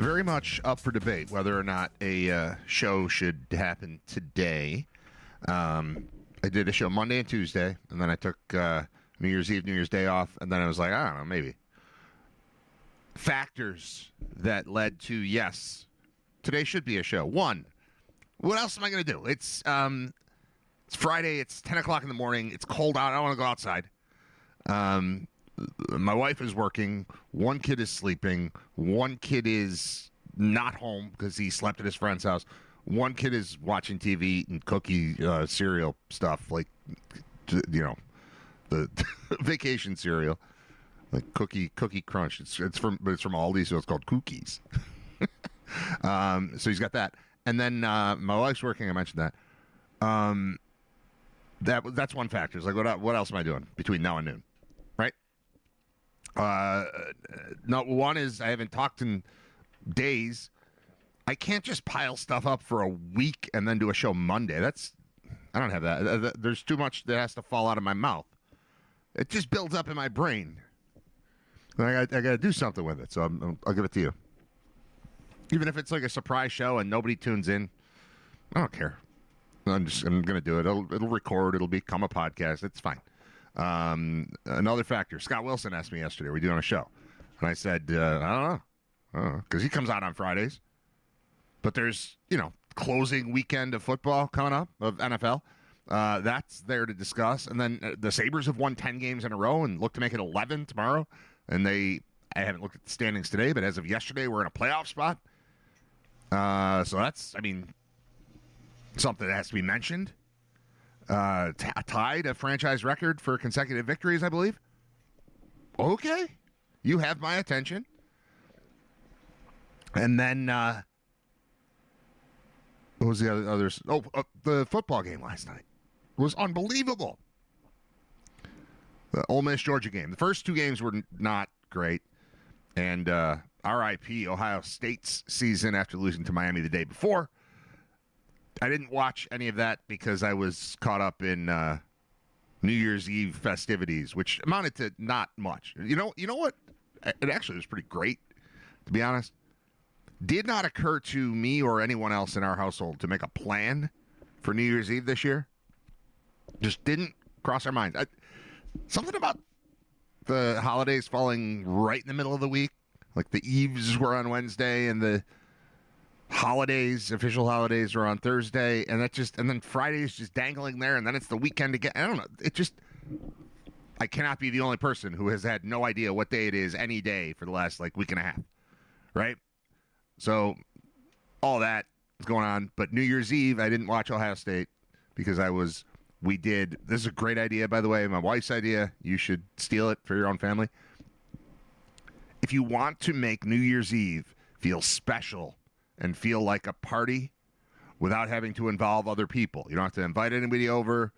Very much up for debate whether or not a show should happen today. I did a show Monday and Tuesday, and then I took New Year's Eve, New Year's Day off, and then I was like, I don't know, maybe. Factors that led to, yes, today should be a show. One, what else am I going to do? It's Friday, it's 10 o'clock in the morning, it's cold out, I don't want to go outside. My wife is working, one kid is sleeping, one kid is not home because he slept at his friend's house, one kid is watching TV, eating cookie cereal stuff, like, you know, the vacation cereal, like Cookie Crunch. It's from Aldi, so it's called Cookies. So he's got that, and then my wife's working. I mentioned that. That's one factor. It's like, what else am I doing between now and noon? Right? No, one is I haven't talked in days. I can't just pile stuff up for a week and then do a show Monday. I don't have that. There's too much that has to fall out of my mouth. It just builds up in my brain. I got to do something with it, so I'll give it to you. Even if it's like a surprise show and nobody tunes in, I don't care. I'm going to do it. It'll record. It'll become a podcast. It's fine. Another factor. Scott Wilson asked me yesterday, are we doing a show? And I said, I don't know. Because he comes out on Fridays. But there's, closing weekend of football coming up, of NFL. That's there to discuss. And then the Sabres have won 10 games in a row and look to make it 11 tomorrow. And I haven't looked at the standings today, but as of yesterday, we're in a playoff spot. So that's, something that has to be mentioned. Tied a franchise record for consecutive victories, I believe. Okay. You have my attention. And then, what was the others? The football game last night was unbelievable. The Ole Miss Georgia game. The first two games were not great. And RIP Ohio State's season after losing to Miami the day before. I didn't watch any of that because I was caught up in New Year's Eve festivities, which amounted to not much. You know what? It actually was pretty great, to be honest. Did not occur to me or anyone else in our household to make a plan for New Year's Eve this year. Just didn't cross our minds. Something about the holidays falling right in the middle of the week. Like the Eves were on Wednesday and the official holidays are on Thursday, and then Friday's just dangling there, and then it's the weekend again. I don't know. I cannot be the only person who has had no idea what day it is any day for the last week and a half. Right? So all that is going on. But New Year's Eve, I didn't watch Ohio State because this is a great idea, by the way, my wife's idea. You should steal it for your own family. If you want to make New Year's Eve feel special and feel like a party without having to involve other people, you don't have to invite anybody over.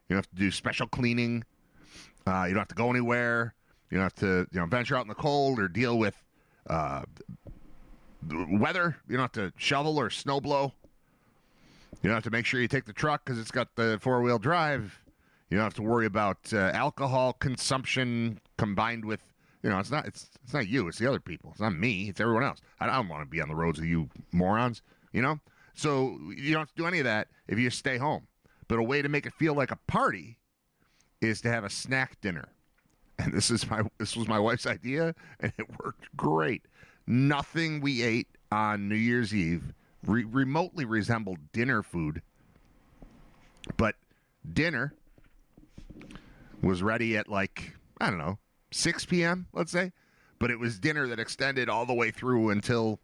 You don't have to do special cleaning. You don't have to go anywhere. You don't have to venture out in the cold or deal with weather. You don't have to shovel or snow blow. You don't have to make sure you take the truck because it's got the four-wheel drive. You don't have to worry about alcohol consumption combined with, it's not you, it's the other people. It's not me, it's everyone else. I don't want to be on the roads with you morons, So you don't have to do any of that if you just stay home. But a way to make it feel like a party is to have a snack dinner. And this was my wife's idea, and it worked great. Nothing we ate on New Year's Eve remotely resembled dinner food, but dinner was ready at 6 p.m., let's say, but it was dinner that extended all the way through until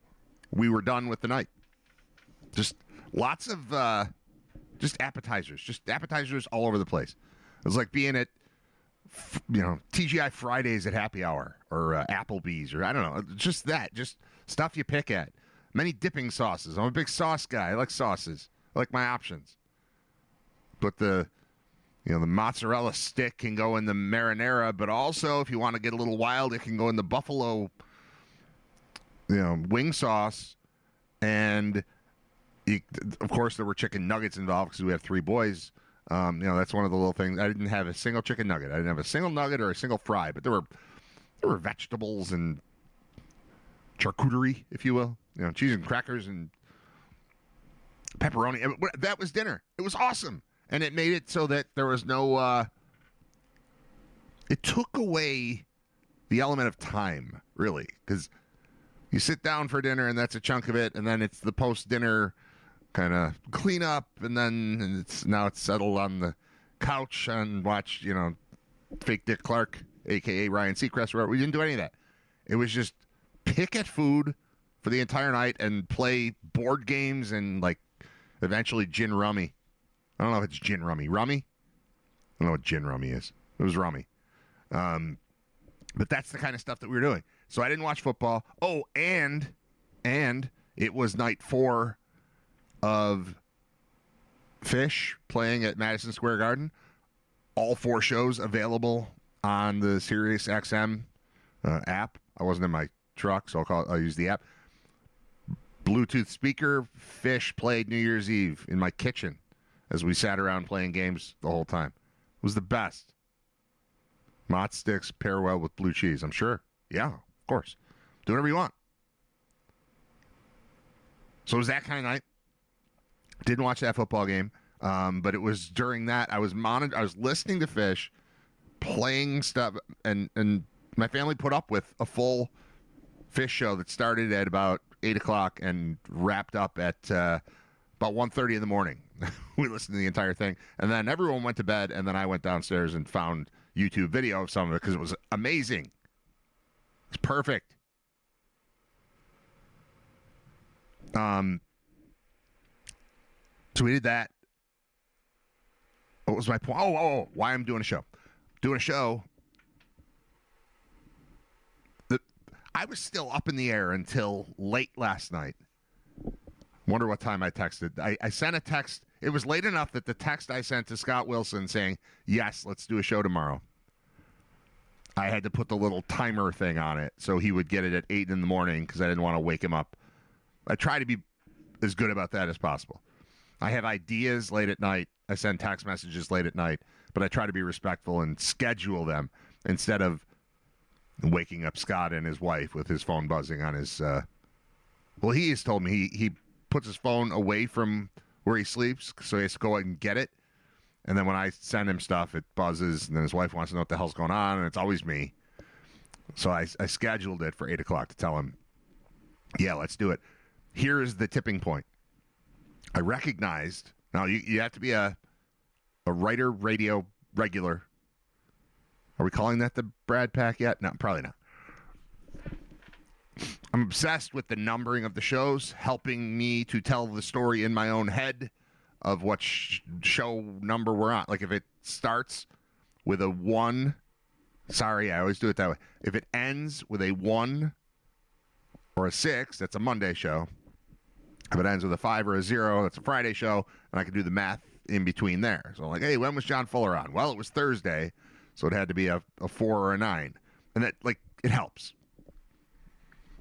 we were done with the night. Just lots of just appetizers all over the place. It was like being at TGI Fridays at happy hour or Applebee's or I don't know, just stuff you pick at. Many dipping sauces. I'm a big sauce guy. I like sauces. I like my options. But the mozzarella stick can go in the marinara, but also if you want to get a little wild, it can go in the buffalo wing sauce. And of course there were chicken nuggets involved because we have 3 boys. That's one of the little things. I didn't have a single chicken nugget. I didn't have a single nugget or a single fry, but there were vegetables and charcuterie, if you will. Cheese and crackers and pepperoni. That was dinner. It was awesome. And it made it so that there was no... it took away the element of time, really, because you sit down for dinner and that's a chunk of it, and then it's the post-dinner kind of cleanup, and then now it's settled on the couch and watch, fake Dick Clark, a.k.a. Ryan Seacrest. We didn't do any of that. It was just pick at food for the entire night and play board games and, eventually gin rummy. I don't know if it's gin rummy. Rummy? I don't know what gin rummy is. It was rummy. But that's the kind of stuff that we were doing. So I didn't watch football. Oh, and it was night 4 of Phish playing at Madison Square Garden. All 4 shows available on the Sirius XM app. I wasn't in my truck, so I'll use the app. Bluetooth speaker. Phish played New Year's Eve in my kitchen as we sat around playing games the whole time. It was the best. Mott sticks pair well with blue cheese, I'm sure. Yeah, of course. Do whatever you want. So it was that kind of night. Didn't watch that football game, but it was during that I was listening to Phish, playing stuff, and my family put up with a full Phish show that started at about 8 o'clock and wrapped up at about 1:30 in the morning. We listened to the entire thing, and then everyone went to bed, and then I went downstairs and found YouTube video of some of it because it was amazing. It's perfect. So we did that. What was my point? Oh, why I'm doing a show. Doing a show. I was still up in the air until late last night. Wonder what time I texted. I sent a text. It was late enough that the text I sent to Scott Wilson saying, yes, let's do a show tomorrow, I had to put the little timer thing on it so he would get it at 8 in the morning because I didn't want to wake him up. I try to be as good about that as possible. I have ideas late at night. I send text messages late at night, but I try to be respectful and schedule them instead of waking up Scott and his wife with his phone buzzing on his... he has told me he puts his phone away from where he sleeps, so he has to go out and get it. And then when I send him stuff, it buzzes, and then his wife wants to know what the hell's going on, and it's always me. So I scheduled it for 8 o'clock to tell him, yeah, let's do it. Here is the tipping point. I recognized, now you have to be a writer, radio regular. Are we calling that the Brad Pack yet? No, probably not. I'm obsessed with the numbering of the shows, helping me to tell the story in my own head of what show number we're on. Like if it starts with a 1, sorry, I always do it that way. If it ends with a 1 or a 6, that's a Monday show. If it ends with a 5 or a 0, that's a Friday show, and I can do the math in between there. So I'm like, hey, when was John Fuller on? Well, it was Thursday, so it had to be a 4 or a 9. And that, it helps.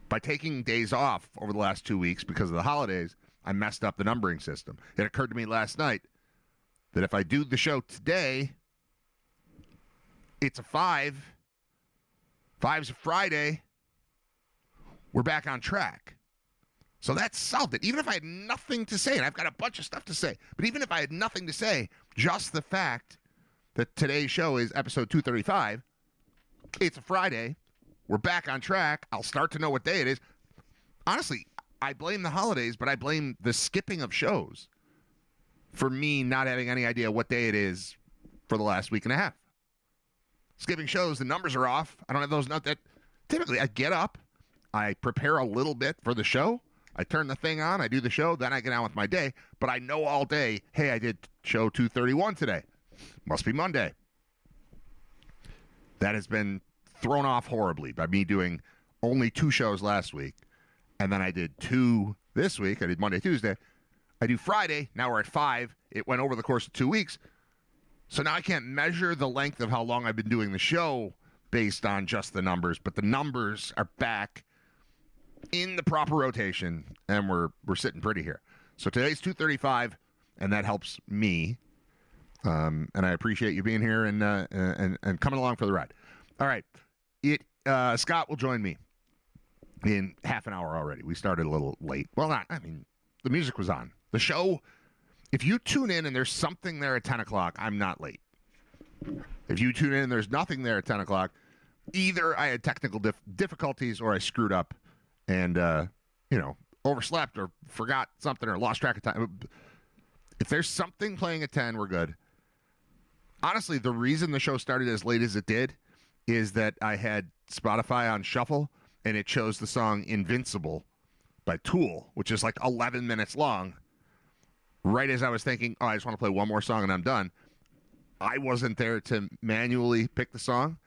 By taking days off over the last 2 weeks because of the holidays, I messed up the numbering system. It occurred to me last night that if I do the show today, it's a 5. 5's a Friday. We're back on track. So that solved it. Even if I had nothing to say, and I've got a bunch of stuff to say, but even if I had nothing to say, just the fact that today's show is episode 235, it's a Friday, we're back on track, I'll start to know what day it is. Honestly, I blame the holidays, but I blame the skipping of shows for me not having any idea what day it is for the last week and a half. Skipping shows, the numbers are off. I don't have those notes. Typically, I get up, I prepare a little bit for the show, I turn the thing on, I do the show, then I get on with my day. But I know all day, hey, I did show 231 today. Must be Monday. That has been thrown off horribly by me doing only 2 shows last week. And then I did 2 this week. I did Monday, Tuesday. I do Friday. Now we're at 5. It went over the course of 2 weeks. So now I can't measure the length of how long I've been doing the show based on just the numbers. But the numbers are back in the proper rotation, and we're sitting pretty here. So today's 235, and that helps me. And I appreciate you being here and coming along for the ride. All right. Scott will join me in half an hour already. We started a little late. Well, the music was on. The show, if you tune in and there's something there at 10 o'clock, I'm not late. If you tune in and there's nothing there at 10 o'clock, either I had technical difficulties or I screwed up and, overslept or forgot something or lost track of time. If there's something playing at 10, we're good. Honestly, the reason the show started as late as it did is that I had Spotify on shuffle, and it chose the song Invincible by Tool, which is like 11 minutes long. Right as I was thinking, I just want to play one more song and I'm done, I wasn't there to manually pick the song.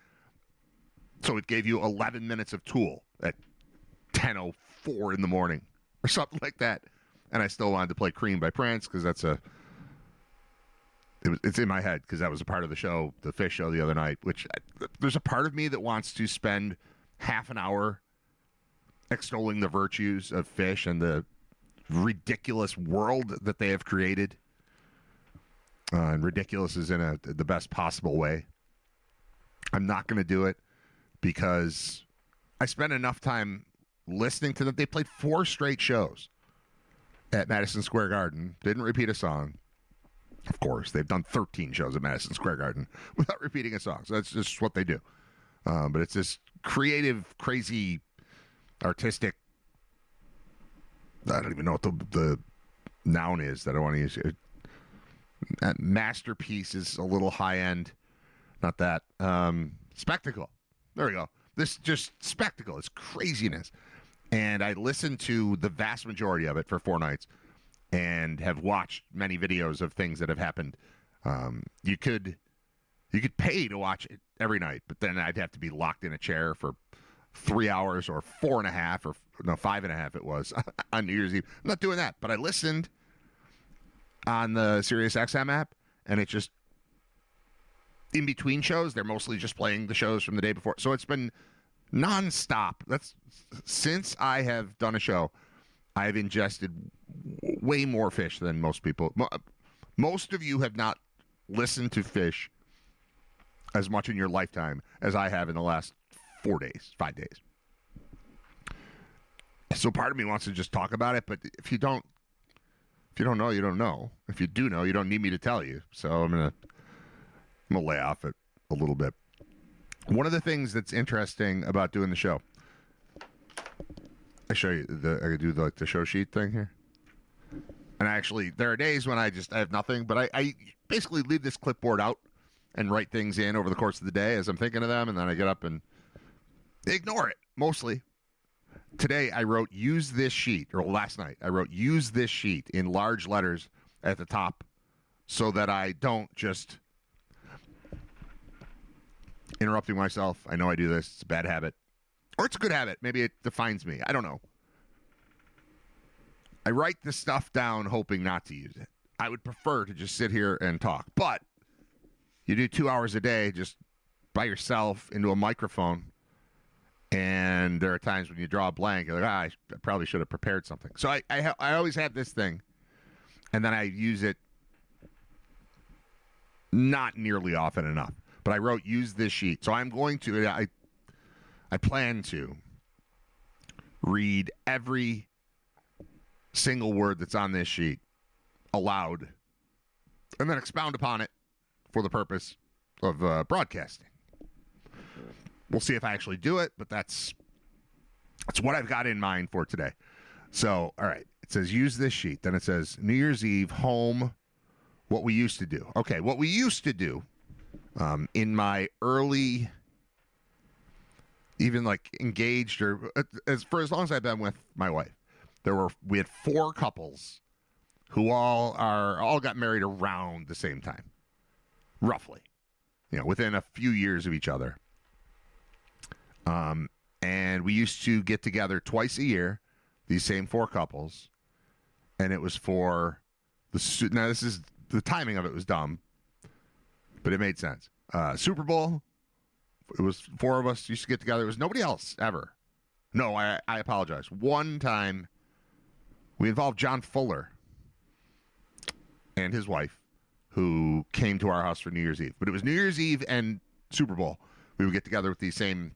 So it gave you 11 minutes of Tool at 10:04 in the morning or something like that. And I still wanted to play Cream by Prince because it's in my head because that was a part of the show, the Phish show the other night, which there's a part of me that wants to spend half an hour extolling the virtues of Phish and the ridiculous world that they have created. And ridiculous is in the best possible way. I'm not going to do it because I spent enough time listening to them. They played 4 straight shows at Madison Square Garden. Didn't repeat a song. Of course, they've done 13 shows at Madison Square Garden without repeating a song. So that's just what they do. But it's this creative, crazy, artistic, I don't even know what the noun is that I want to use. Masterpiece is a little high end. Not that. Spectacle. There we go. This just spectacle. It's craziness. And I listened to the vast majority of it for 4 nights and have watched many videos of things that have happened. You could pay to watch it every night, but then I'd have to be locked in a chair for 3 hours or 4.5 or 5.5 it was on New Year's Eve. I'm not doing that, but I listened on the SiriusXM app, and it's just in between shows. They're mostly just playing the shows from the day before. So it's been nonstop. That's since I have done a show, I've ingested way more Phish than most people. Most of you have not listened to Phish as much in your lifetime as I have in the last 5 days. So part of me wants to just talk about it, but if you don't know, you don't know. If you do know, you don't need me to tell you. So I'm gonna lay off it a little bit. One of the things that's interesting about doing the show, I show you I could do the show sheet thing here. And actually, there are days when I have nothing, but I basically leave this clipboard out and write things in over the course of the day as I'm thinking of them, and then I get up and ignore it, mostly. Today, I wrote, use this sheet, or last night, I wrote, use this sheet in large letters at the top so that I don't just interrupting myself. I know I do this. It's a bad habit. Or it's a good habit. Maybe it defines me. I don't know. I write this stuff down hoping not to use it. I would prefer to just sit here and talk. But you do 2 hours a day just by yourself into a microphone, and there are times when you draw a blank. You're like, I probably should have prepared something. So I always have this thing, and then I use it not nearly often enough. But I wrote, use this sheet. So I'm going to, I plan to read every single word that's on this sheet aloud and then expound upon it for the purpose of broadcasting. We'll see if I actually do it, but that's what I've got in mind for today. So, all right, it says use this sheet. Then it says New Year's Eve, home, what we used to do. Okay, what we used to do in my early, even like engaged or for as long as I've been with my wife, we had 4 couples who all got married around the same time, roughly, within a few years of each other. And we used to get together twice a year, these same 4 couples, and it was for now this is the timing of it was dumb, but it made sense. Super Bowl, it was 4 of us used to get together. It was nobody else ever. No, I apologize. One time we involved John Fuller and his wife who came to our house for New Year's Eve. But it was New Year's Eve and Super Bowl. We would get together with these same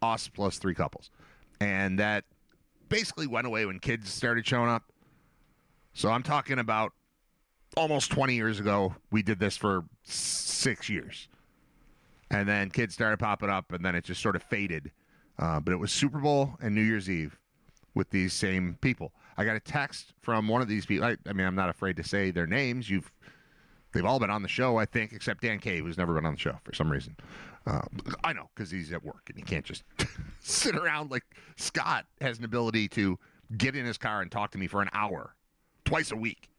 us plus 3 couples. And that basically went away when kids started showing up. So I'm talking about almost 20 years ago. We did this for 6 years. And then kids started popping up, and then it just sort of faded. But it was Super Bowl and New Year's Eve with these same people. I got a text from one of these people. I mean, I'm not afraid to say their names. They've all been on the show, I think, except Dan Cave, who's never been on the show for some reason. I know, because he's at work, and he can't just sit around like Scott has an ability to get in his car and talk to me for an hour, twice a week.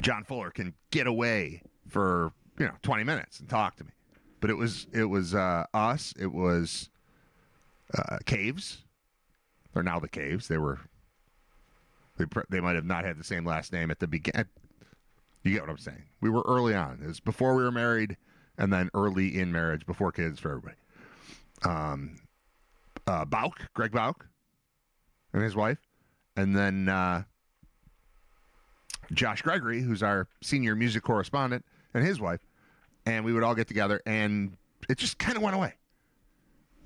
John Fuller can get away for 20 minutes and talk to me. But it was us. It was Caves. They're now the Caves. They might have not had the same last name at the beginning. You get what I'm saying? We were early on. It was before we were married, and then early in marriage, before kids for everybody. Greg Bauk, and his wife, and then Josh Gregory, who's our senior music correspondent, and his wife, and we would all get together, and it just kind of went away.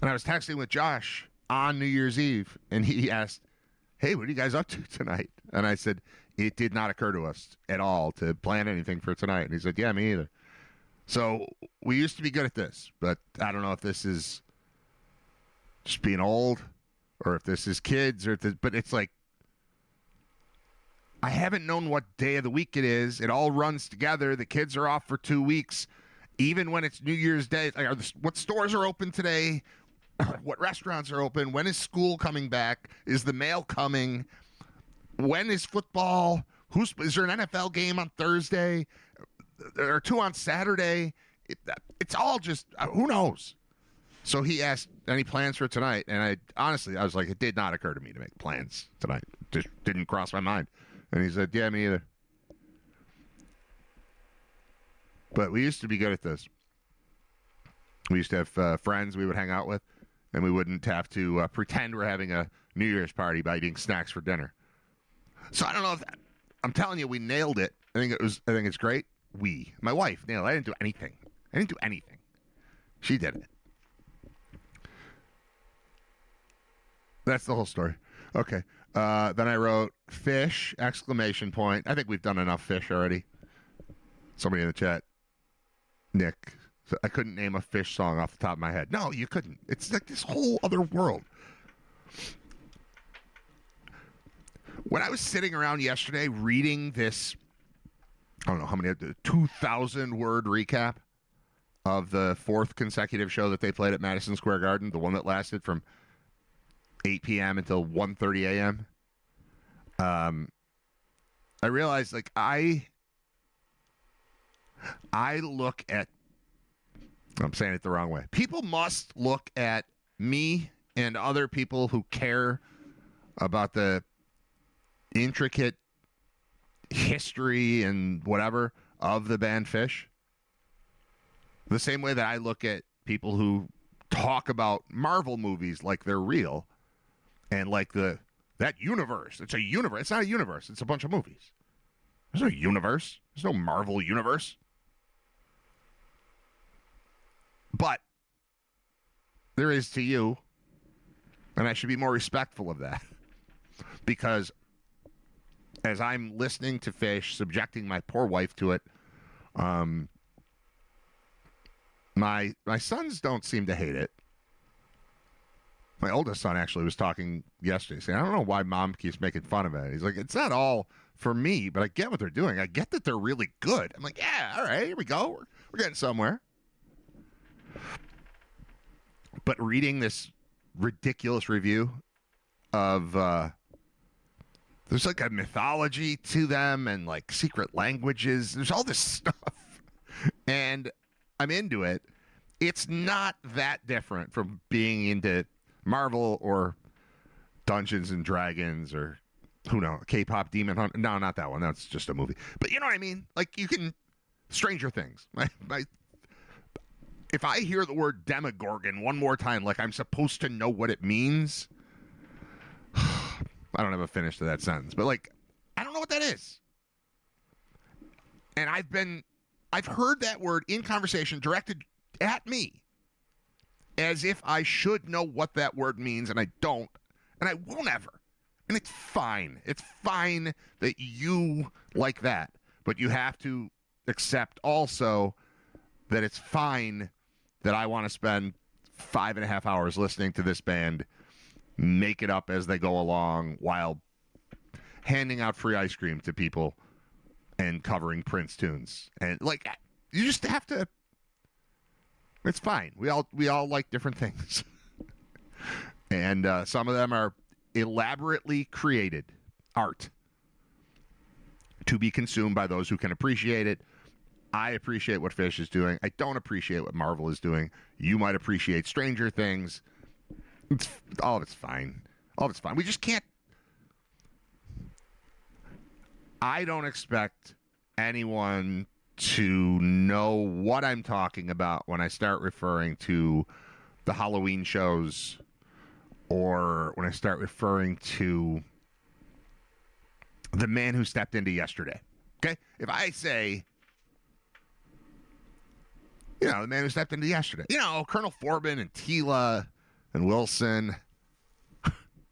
And I was texting with Josh on New Year's Eve, and he asked, "Hey, what are you guys up to tonight?" And I said, it did not occur to us at all to plan anything for tonight. And he said, "Yeah, me either." So we used to be good at this, but I don't know if this is just being old or if this is kids but it's like, I haven't known what day of the week it is. It all runs together. The kids are off for 2 weeks. Even when it's New Year's Day, what stores are open today? What restaurants are open? When is school coming back? Is the mail coming? When is football? Is there an NFL game on Thursday? There are 2 on Saturday. It's all just, who knows? So he asked, any plans for tonight? And I was like, it did not occur to me to make plans tonight. Just didn't cross my mind. And he said, yeah, me either. But we used to be good at this. We used to have friends we would hang out with, and we wouldn't have to pretend we're having a New Year's party by eating snacks for dinner. So I don't know if I'm telling you, we nailed it. I think it's great. My wife nailed it. I didn't do anything. She did it. That's the whole story. Okay. Then I wrote Phish, ! I think we've done enough Phish already. Somebody in the chat, Nick, so I couldn't name a Phish song off the top of my head. No, you couldn't. It's like this whole other world. When I was sitting around yesterday reading this, I don't know how many, 2,000 word recap of the 4th consecutive show that they played at Madison Square Garden, the one that lasted from 8 p.m. until 1:30 a.m. I realized, like, I look at, I'm saying it the wrong way. People must look at me and other people who care about the intricate history and whatever of the band Phish the same way that I look at people who talk about Marvel movies like they're real and like that universe. It's a universe. It's not a universe. It's a bunch of movies. There's no universe. There's no Marvel universe. But there is to you, and I should be more respectful of that. Because as I'm listening to Phish, subjecting my poor wife to it, my sons don't seem to hate it. My oldest son actually was talking yesterday, saying, I don't know why mom keeps making fun of it. He's like, it's not all for me, but I get what they're doing. I get that they're really good. I'm like, yeah, all right, here we go. We're getting somewhere. But reading this ridiculous review of, there's like a mythology to them and like secret languages. There's all this stuff. And I'm into it. It's not that different from being into Marvel or Dungeons and Dragons or who knows, K-pop Demon Hunt. No, not that one. That's just a movie. But you know what I mean? Like you can, Stranger Things. If I hear the word Demogorgon one more time, like I'm supposed to know what it means, I don't have a finish to that sentence. But like, I don't know what that is. And I've heard that word in conversation directed at me. as if I should know what that word means, and I don't, and I won't ever. And it's fine. It's fine that you like that, but you have to accept also that it's fine that I want to spend 5.5 hours listening to this band make it up as they go along while handing out free ice cream to people and covering Prince tunes. And like, you just have to, it's fine. We all like different things. And some of them are elaborately created art to be consumed by those who can appreciate it. I appreciate what Phish is doing. I don't appreciate what Marvel is doing. You might appreciate Stranger Things. All of it's fine. All of it's fine. We just can't. I don't expect anyone to know what I'm talking about when I start referring to the Halloween shows or when I start referring to the man who stepped into yesterday. Okay? If I say, the man who stepped into yesterday, Colonel Forbin and Tila and Wilson,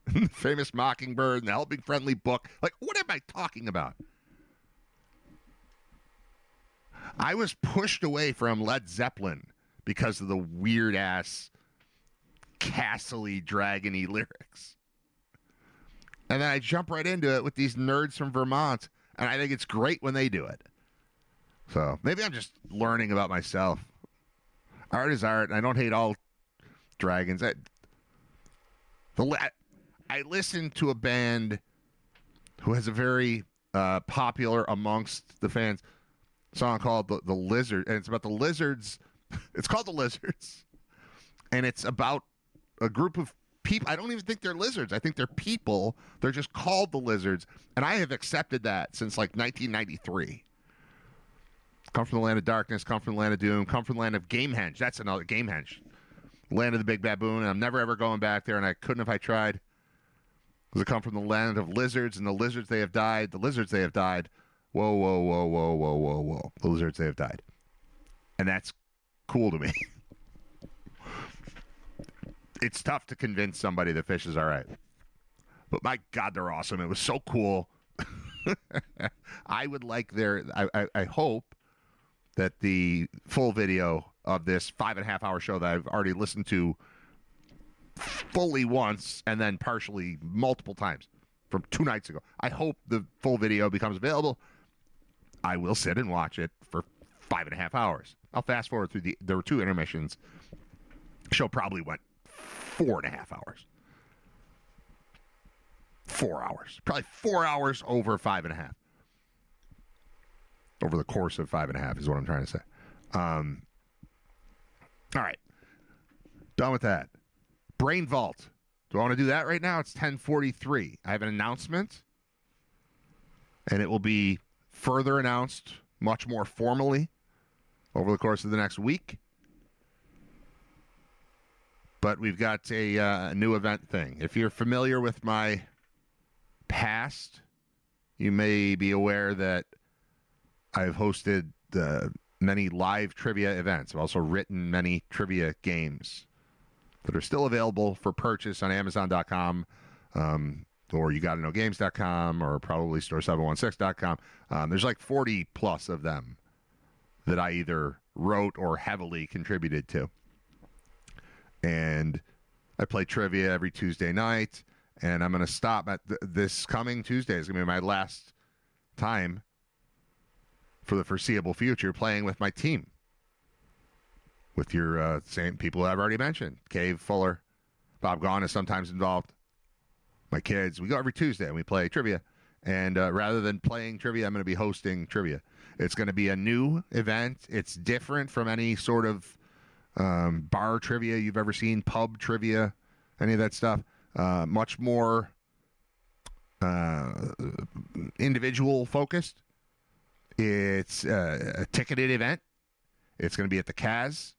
the famous Mockingbird and the Helping Friendly Book. Like, what am I talking about? I was pushed away from Led Zeppelin because of the weird-ass, castle-y, dragon-y lyrics. And then I jump right into it with these nerds from Vermont, and I think it's great when they do it. So maybe I'm just learning about myself. Art is art, and I don't hate all dragons. I listen to a band who has a very popular amongst the fans song called the Lizard, and it's about the lizards. It's called The Lizards, and it's about a group of people. I don't even think they're lizards. I think they're people. They're just called the Lizards, and I have accepted that since like 1993. Come from the land of darkness, come from the land of doom, come from the land of Gamehenge. That's another Gamehenge. Land of the Big Baboon, and I'm never ever going back there, and I couldn't if I tried. Because I come from the land of lizards, and the lizards they have died. The lizards they have died. Whoa, whoa, whoa, whoa, whoa, whoa, whoa. The lizards they have died. And that's cool to me. It's tough to convince somebody that Phish is all right. But my God, they're awesome. It was so cool. I would like I hope that the full video of this 5.5 hour show that I've already listened to fully once and then partially multiple times from 2 nights ago. I hope the full video becomes available. I will sit and watch it for 5.5 hours. I'll fast forward through there were 2 intermissions. Show probably went 4.5 hours. 4 hours. Probably 4 hours over 5.5. Over the course of 5.5 is what I'm trying to say. All right. Done with that. Brain Vault. Do I want to do that right now? It's 10:43. I have an announcement, and it will be further announced much more formally over the course of the next week. But we've got a new event thing. If you're familiar with my past, you may be aware that I've hosted many live trivia events. I've also written many trivia games that are still available for purchase on Amazon.com or YouGottaKnowGames.com or probably Store716.com. There's like 40 plus of them that I either wrote or heavily contributed to. And I play trivia every Tuesday night, and I'm going to stop at this coming Tuesday. It's going to be my last time for the foreseeable future playing with my team. With your same people I've already mentioned. Cave, Fuller, Bob Gaughan is sometimes involved. My kids. We go every Tuesday and we play trivia. And rather than playing trivia, I'm going to be hosting trivia. It's going to be a new event. It's different from any sort of bar trivia you've ever seen, pub trivia, any of that stuff. Much more individual focused. It's a ticketed event. It's going to be at the Kaz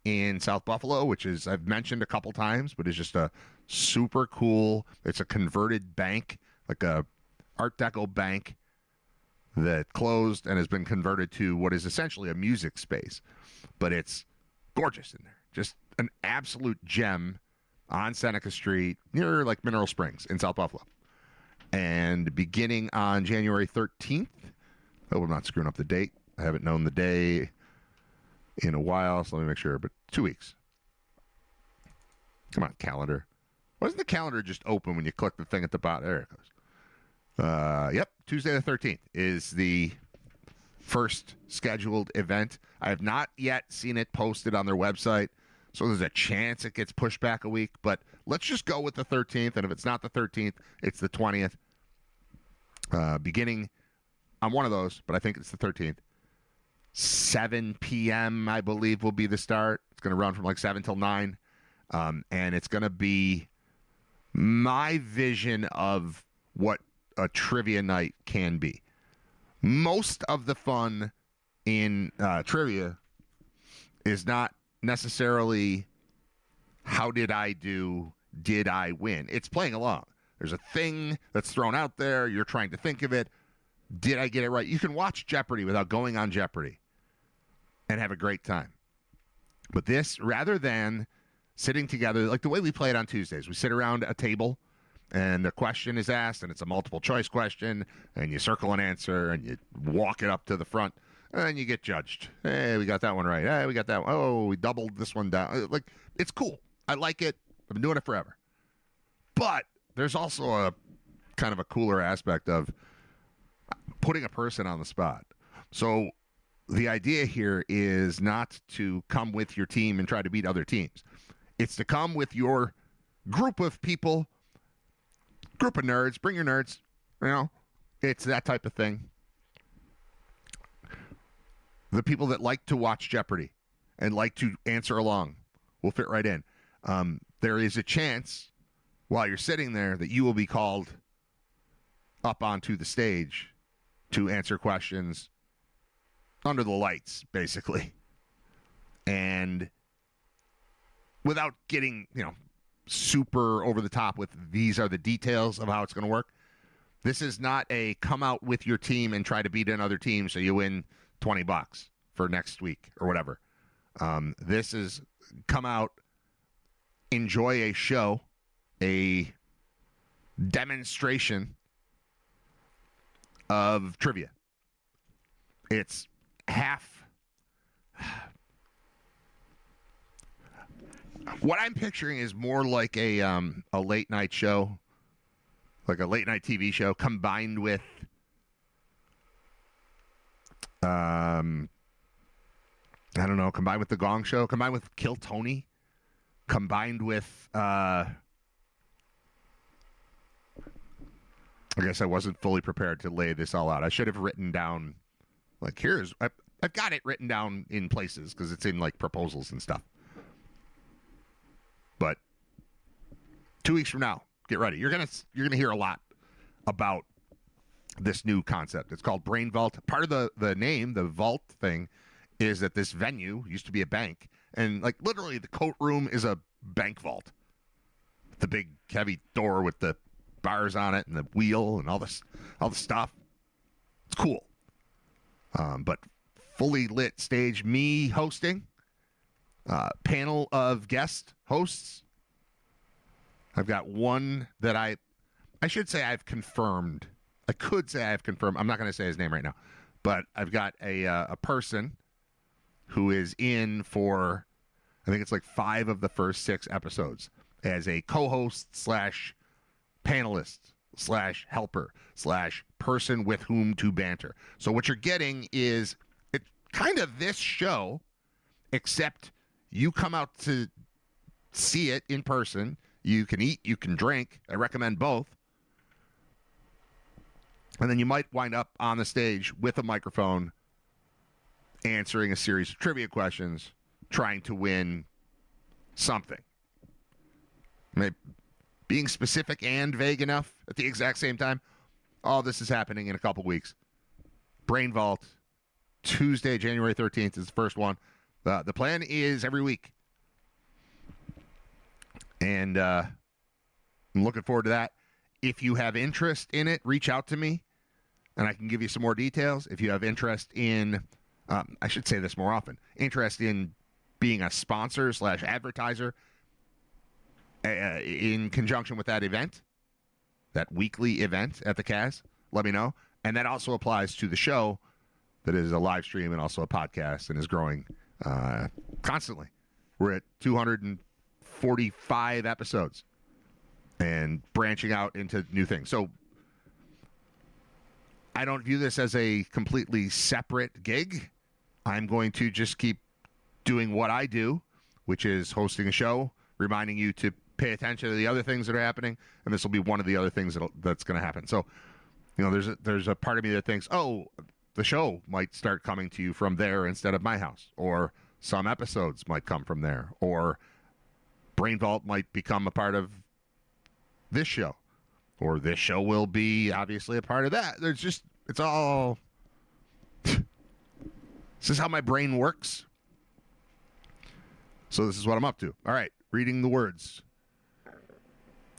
in South Buffalo, which is, I've mentioned a couple times, but it's just a super cool, it's a converted bank, like a Art Deco bank that closed and has been converted to what is essentially a music space. But it's gorgeous in there. Just an absolute gem on Seneca Street near like Mineral Springs in South Buffalo. And beginning on January 13th, I hope I'm not screwing up the date. I haven't known the day in a while, so let me make sure, but 2 weeks. Come on, calendar. Why doesn't the calendar just open when you click the thing at the bottom? There it goes. Yep, Tuesday the 13th is the first scheduled event. I have not yet seen it posted on their website, so there's a chance it gets pushed back a week, but let's just go with the 13th, and if it's not the 13th, it's the 20th. Beginning on one of those, but I think it's the 13th. 7 p.m., I believe, will be the start. It's going to run from like 7 till 9, and it's going to be my vision of what a trivia night can be. Most of the fun in trivia is not necessarily how did I do, did I win? It's playing along. There's a thing that's thrown out there. You're trying to think of it. Did I get it right? You can watch Jeopardy without going on Jeopardy and have a great time. But this, rather than sitting together, like the way we play it on Tuesdays, we sit around a table and a question is asked, and it's a multiple choice question, and you circle an answer, and you walk it up to the front, and you get judged. Hey, we got that one right. Hey, we got that one. Oh, we doubled this one down. Like, it's cool. I like it. I've been doing it forever. But there's also a kind of a cooler aspect of putting a person on the spot. So the idea here is not to come with your team and try to beat other teams. It's to come with your group of people, group of nerds. Bring your nerds. You know, it's that type of thing. The people that like to watch Jeopardy and like to answer along will fit right in. There is a chance while you're sitting there that you will be called up onto the stage to answer questions under the lights, basically. And without getting, super over the top with these are the details of how it's going to work, this is not a come out with your team and try to beat another team so you win $20 for next week or whatever. This is come out, enjoy a show, a demonstration of trivia. It's half. What I'm picturing is more like a late night show, like a late night TV show combined with combined with the Gong Show, combined with Kill Tony, combined with I guess I wasn't fully prepared to lay this all out. I should have written down, like, I've got it written down in places because it's in, like, proposals and stuff. But 2 weeks from now, get ready. You're gonna hear a lot about this new concept. It's called Brain Vault. Part of the name, the vault thing, is that this venue used to be a bank, and, like, literally the coat room is a bank vault. The big heavy door with the bars on it and the wheel and all the stuff. It's cool. But fully lit stage, me hosting, panel of guest hosts. I've got one that I should say I've confirmed. I could say I've confirmed. I'm not going to say his name right now, but I've got a person who is in for, I think it's like 5 of the first 6 episodes as a co-host / panelist / helper / person with whom to banter. So what you're getting is it's kind of this show, except you come out to see it in person. You can eat, you can drink. I recommend both. And then you might wind up on the stage with a microphone answering a series of trivia questions, trying to win something. Maybe being specific and vague enough at the exact same time. All this is happening in a couple weeks. Brain Vault, Tuesday, January 13th is the first one. The plan is every week. And I'm looking forward to that. If you have interest in it, reach out to me, and I can give you some more details. If you have interest in, I should say this more often, interest in being a sponsor / advertiser in conjunction with that event, that weekly event at the Cas, let me know. And that also applies to the show that is a live stream and also a podcast and is growing constantly. We're at 245 episodes and branching out into new things. So I don't view this as a completely separate gig. I'm going to just keep doing what I do, which is hosting a show, reminding you to pay attention to the other things that are happening, and this will be one of the other things that's going to happen. So, there's a part of me that thinks, oh, the show might start coming to you from there instead of my house, or some episodes might come from there, or Brain Vault might become a part of this show, or this show will be obviously a part of that. It's all, this is how my brain works. So this is what I'm up to. All right, reading the words.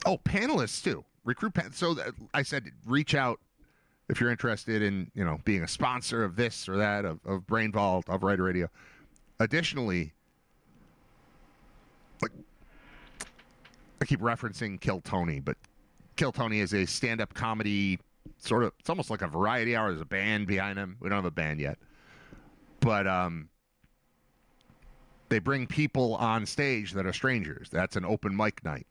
Oh, panelists too. So I said, reach out if you're interested in, being a sponsor of this or that, of Brain Vault, of Writer Radio. Additionally, I keep referencing Kill Tony, but Kill Tony is a stand-up comedy sort of, it's almost like a variety hour. There's a band behind him. We don't have a band yet. But they bring people on stage that are strangers. That's an open mic night.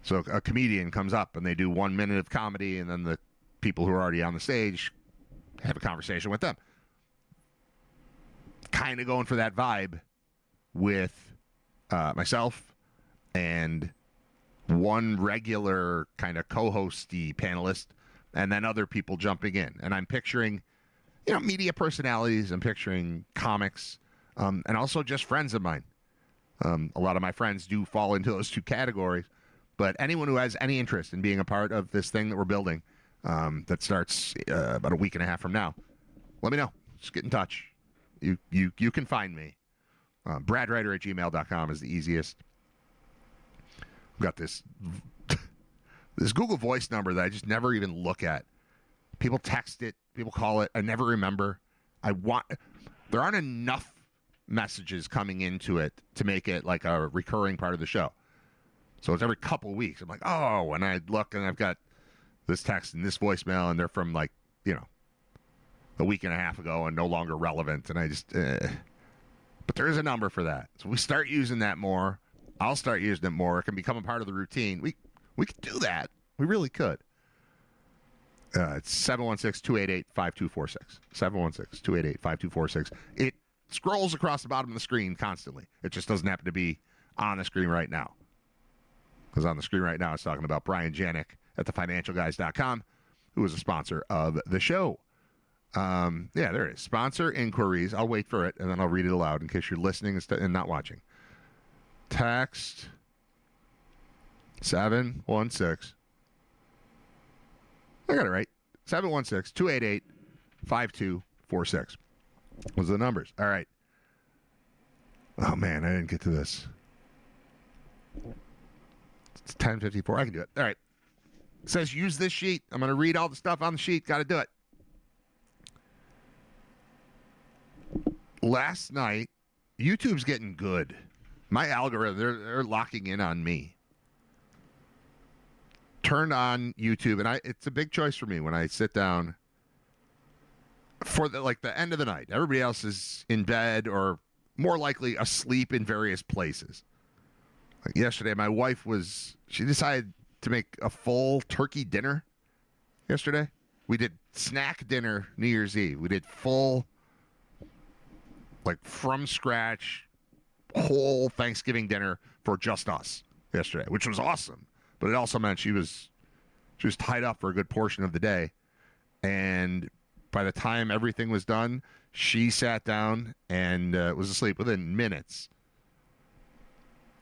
So a comedian comes up and they do 1 minute of comedy, and then the people who are already on the stage have a conversation with them. Kind of going for that vibe with myself and one regular kind of co-hosty panelist, and then other people jumping in. And I'm picturing, media personalities. I'm picturing comics, and also just friends of mine. A lot of my friends do fall into those two categories. But anyone who has any interest in being a part of this thing that we're building, that starts about a week and a half from now, let me know. Just get in touch. You can find me. bradwriter@gmail.com is the easiest. I've got this Google Voice number that I just never even look at. People text it. People call it. I never remember. There aren't enough messages coming into it to make it like a recurring part of the show. So it's every couple weeks. I'm like, oh, and I look and I've got this text and this voicemail, and they're from a week and a half ago and no longer relevant. And I just, but there is a number for that. So we start using that more. I'll start using it more. It can become a part of the routine. We could do that. We really could. It's 716-288-5246. 716-288-5246. It scrolls across the bottom of the screen constantly. It just doesn't happen to be on the screen right now. Because on the screen right now, it's talking about Brian Janik at thefinancialguys.com, who is a sponsor of the show. Yeah, there it is. Sponsor inquiries. I'll wait for it, and then I'll read it aloud in case you're listening and not watching. Text 716. I got it right. 716-288-5246. Those are the numbers. All right. Oh, man, I didn't get to this. It's 10:54. I can do it. All right. It says use this sheet. I'm going to read all the stuff on the sheet. Got to do it. Last night, YouTube's getting good. My algorithm, they're locking in on me. Turned on YouTube, and it's a big choice for me when I sit down for the end of the night. Everybody else is in bed or more likely asleep in various places. Like yesterday, my wife she decided to make a full turkey dinner yesterday. We did snack dinner New Year's Eve. We did full, from scratch, whole Thanksgiving dinner for just us yesterday, which was awesome. But it also meant she was tied up for a good portion of the day. And by the time everything was done, she sat down and was asleep within minutes.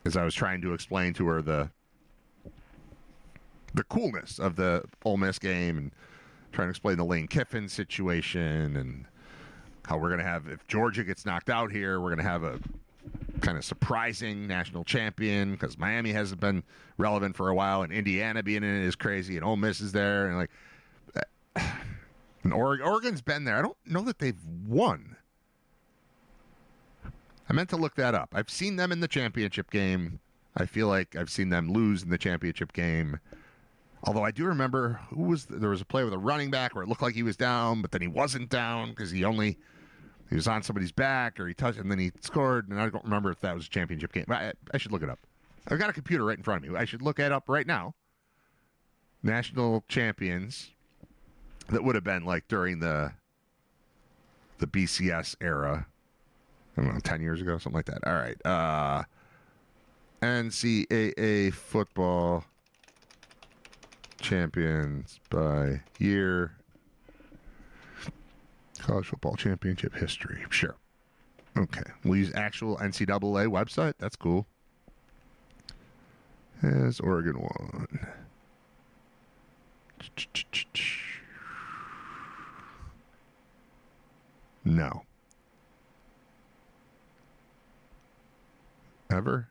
As I was trying to explain to her the coolness of the Ole Miss game and trying to explain the Lane Kiffin situation and how we're going to have, if Georgia gets knocked out here, we're going to have a kind of surprising national champion because Miami hasn't been relevant for a while, and Indiana being in it is crazy, and Ole Miss is there, and and Oregon's been there. I don't know that they've won. I meant to look that up. I've seen them in the championship game. I feel like I've seen them lose in the championship game. Although I do remember there was a play with a running back where it looked like he was down, but then he wasn't down because he was on somebody's back or he touched and then he scored. And I don't remember if that was a championship game. I should look it up. I've got a computer right in front of me. I should look it up right now. National champions that would have been like during the BCS era. I don't know, 10 years ago, something like that. All right. NCAA football champions by year. College football championship history. Sure. Okay. We'll use actual NCAA website. That's cool. Has Oregon won? No. Ever?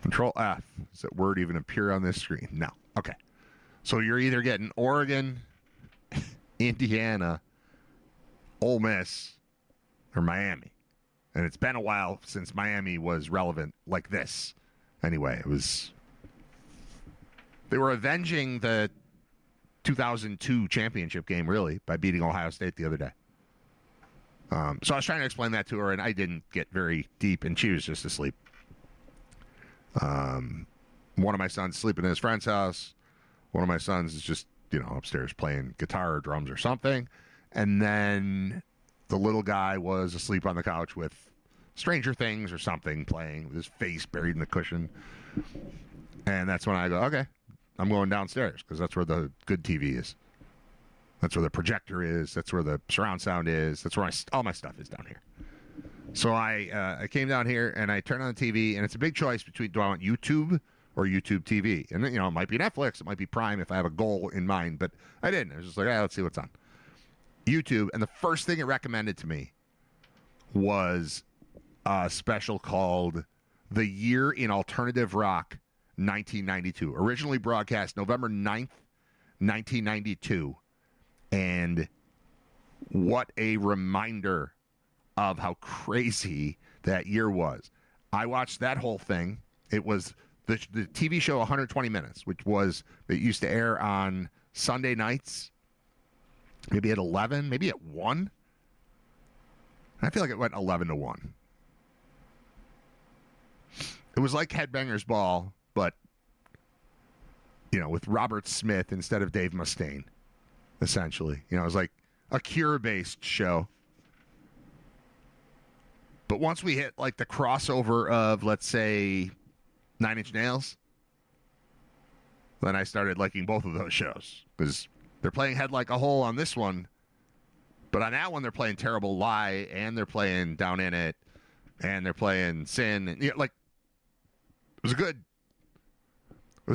Control F. Does that word even appear on this screen? No. Okay. So you're either getting Oregon, Indiana, Ole Miss, or Miami. And it's been a while since Miami was relevant like this. Anyway, they were avenging the 2002 championship game, really, by beating Ohio State the other day. So I was trying to explain that to her, and I didn't get very deep, and she was just asleep. One of my sons sleeping in his friend's house. One of my sons is just, upstairs playing guitar or drums or something. And then the little guy was asleep on the couch with Stranger Things or something playing with his face buried in the cushion. And that's when I go, okay, I'm going downstairs because that's where the good TV is. That's where the projector is. That's where the surround sound is. That's where all my stuff is down here. So I came down here and I turned on the TV, and it's a big choice between do I want YouTube or YouTube TV? And, it might be Netflix. It might be Prime if I have a goal in mind. But I didn't. I was just like, let's see what's on YouTube. And the first thing it recommended to me was a special called The Year in Alternative Rock 1992. Originally broadcast November 9th, 1992. And what a reminder of how crazy that year was. I watched that whole thing. It was the TV show 120 Minutes, it used to air on Sunday nights, maybe at 11, maybe at 1. I feel like it went 11 to 1. It was like Headbangers Ball, but, with Robert Smith instead of Dave Mustaine, essentially. It was like a Cure-based show. But once we hit like the crossover of, let's say, 9 Inch Nails, then I started liking both of those shows because they're playing Head Like a Hole on this one, but on that one they're playing Terrible Lie and they're playing Down in It and they're playing Sin. And, it was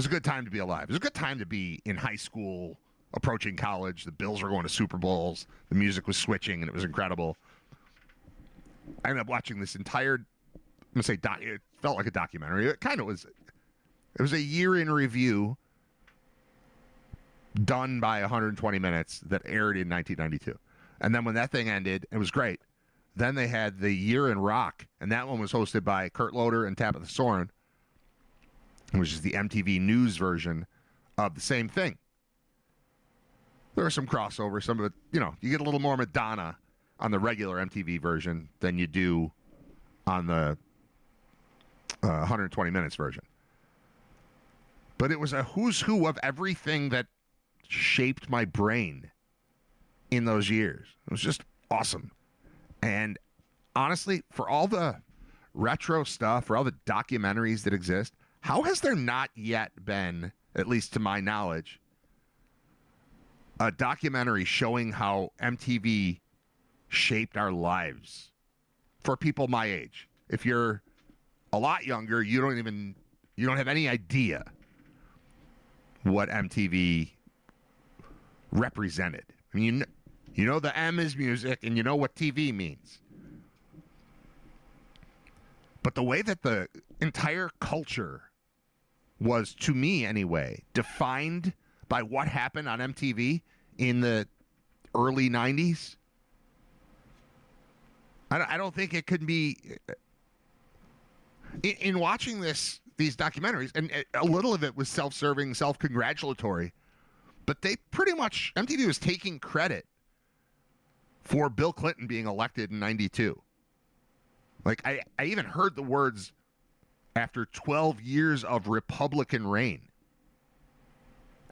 a good time to be alive. It was a good time to be in high school, approaching college. The Bills were going to Super Bowls. The music was switching, and it was incredible. I ended up watching this entire, I'm going to say, it felt like a documentary. It kind of was. It was a year in review done by 120 Minutes that aired in 1992. And then when that thing ended, it was great. Then they had the Year in Rock, and that one was hosted by Kurt Loder and Tabitha Soren, which is the MTV News version of the same thing. There was some crossover. Some of it, you get a little more Madonna on the regular MTV version than you do on the 120 Minutes version. But it was a who's who of everything that shaped my brain in those years. It was just awesome. And honestly, for all the retro stuff, for all the documentaries that exist, how has there not yet been, at least to my knowledge, a documentary showing how MTV shaped our lives for people my age? If you're a lot younger, you don't have any idea what MTV represented. I mean, you know the M is music and you know what TV means. But the way that the entire culture was, to me anyway, defined by what happened on MTV in the early 90s, I don't think it could be. In watching these documentaries, and a little of it was self-serving, self-congratulatory, but they pretty much, MTV was taking credit for Bill Clinton being elected in 92. Like, I even heard the words, after 12 years of Republican reign.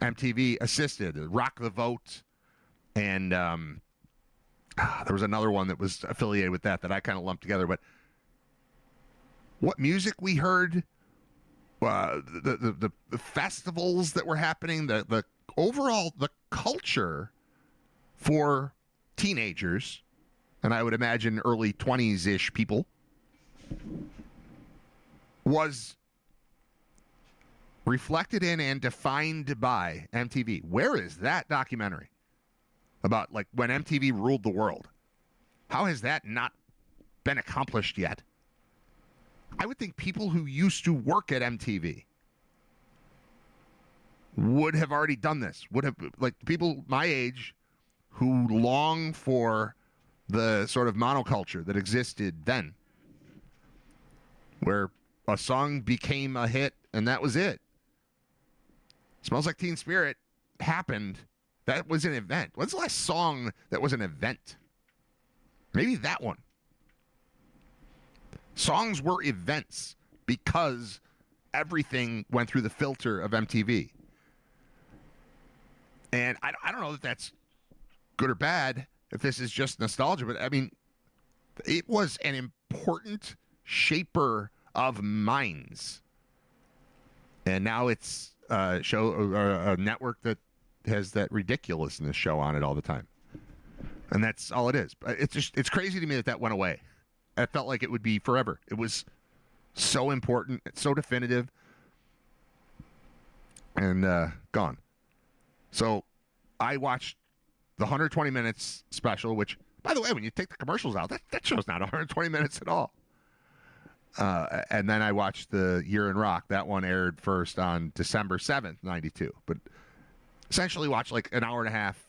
MTV assisted, Rock the Vote, and there was another one that was affiliated with that I kind of lumped together. But what music we heard, the festivals that were happening, the overall, the culture for teenagers, and I would imagine early 20s-ish people, was reflected in and defined by MTV. Where is that documentary about, like, when MTV ruled the world? How has that not been accomplished yet? I would think people who used to work at MTV would have already done this. Would have, like, people my age who long for the sort of monoculture that existed then, where a song became a hit and that was it. Smells Like Teen Spirit happened. That was an event. What's the last song that was an event? Maybe that one. Songs were events because everything went through the filter of MTV. And I don't know if that's good or bad, if this is just nostalgia, but I mean, it was an important shaper of minds. And now it's a network that has that ridiculousness show on it all the time. And that's all it is. It's crazy to me that went away. I felt like it would be forever. It was so important, it's so definitive, and gone. So I watched the 120 minutes special, which, by the way, when you take the commercials out, that show's not 120 minutes at all. And then I watched the Year in Rock. That one aired first on December 7th, 92. But essentially watched like an hour and a half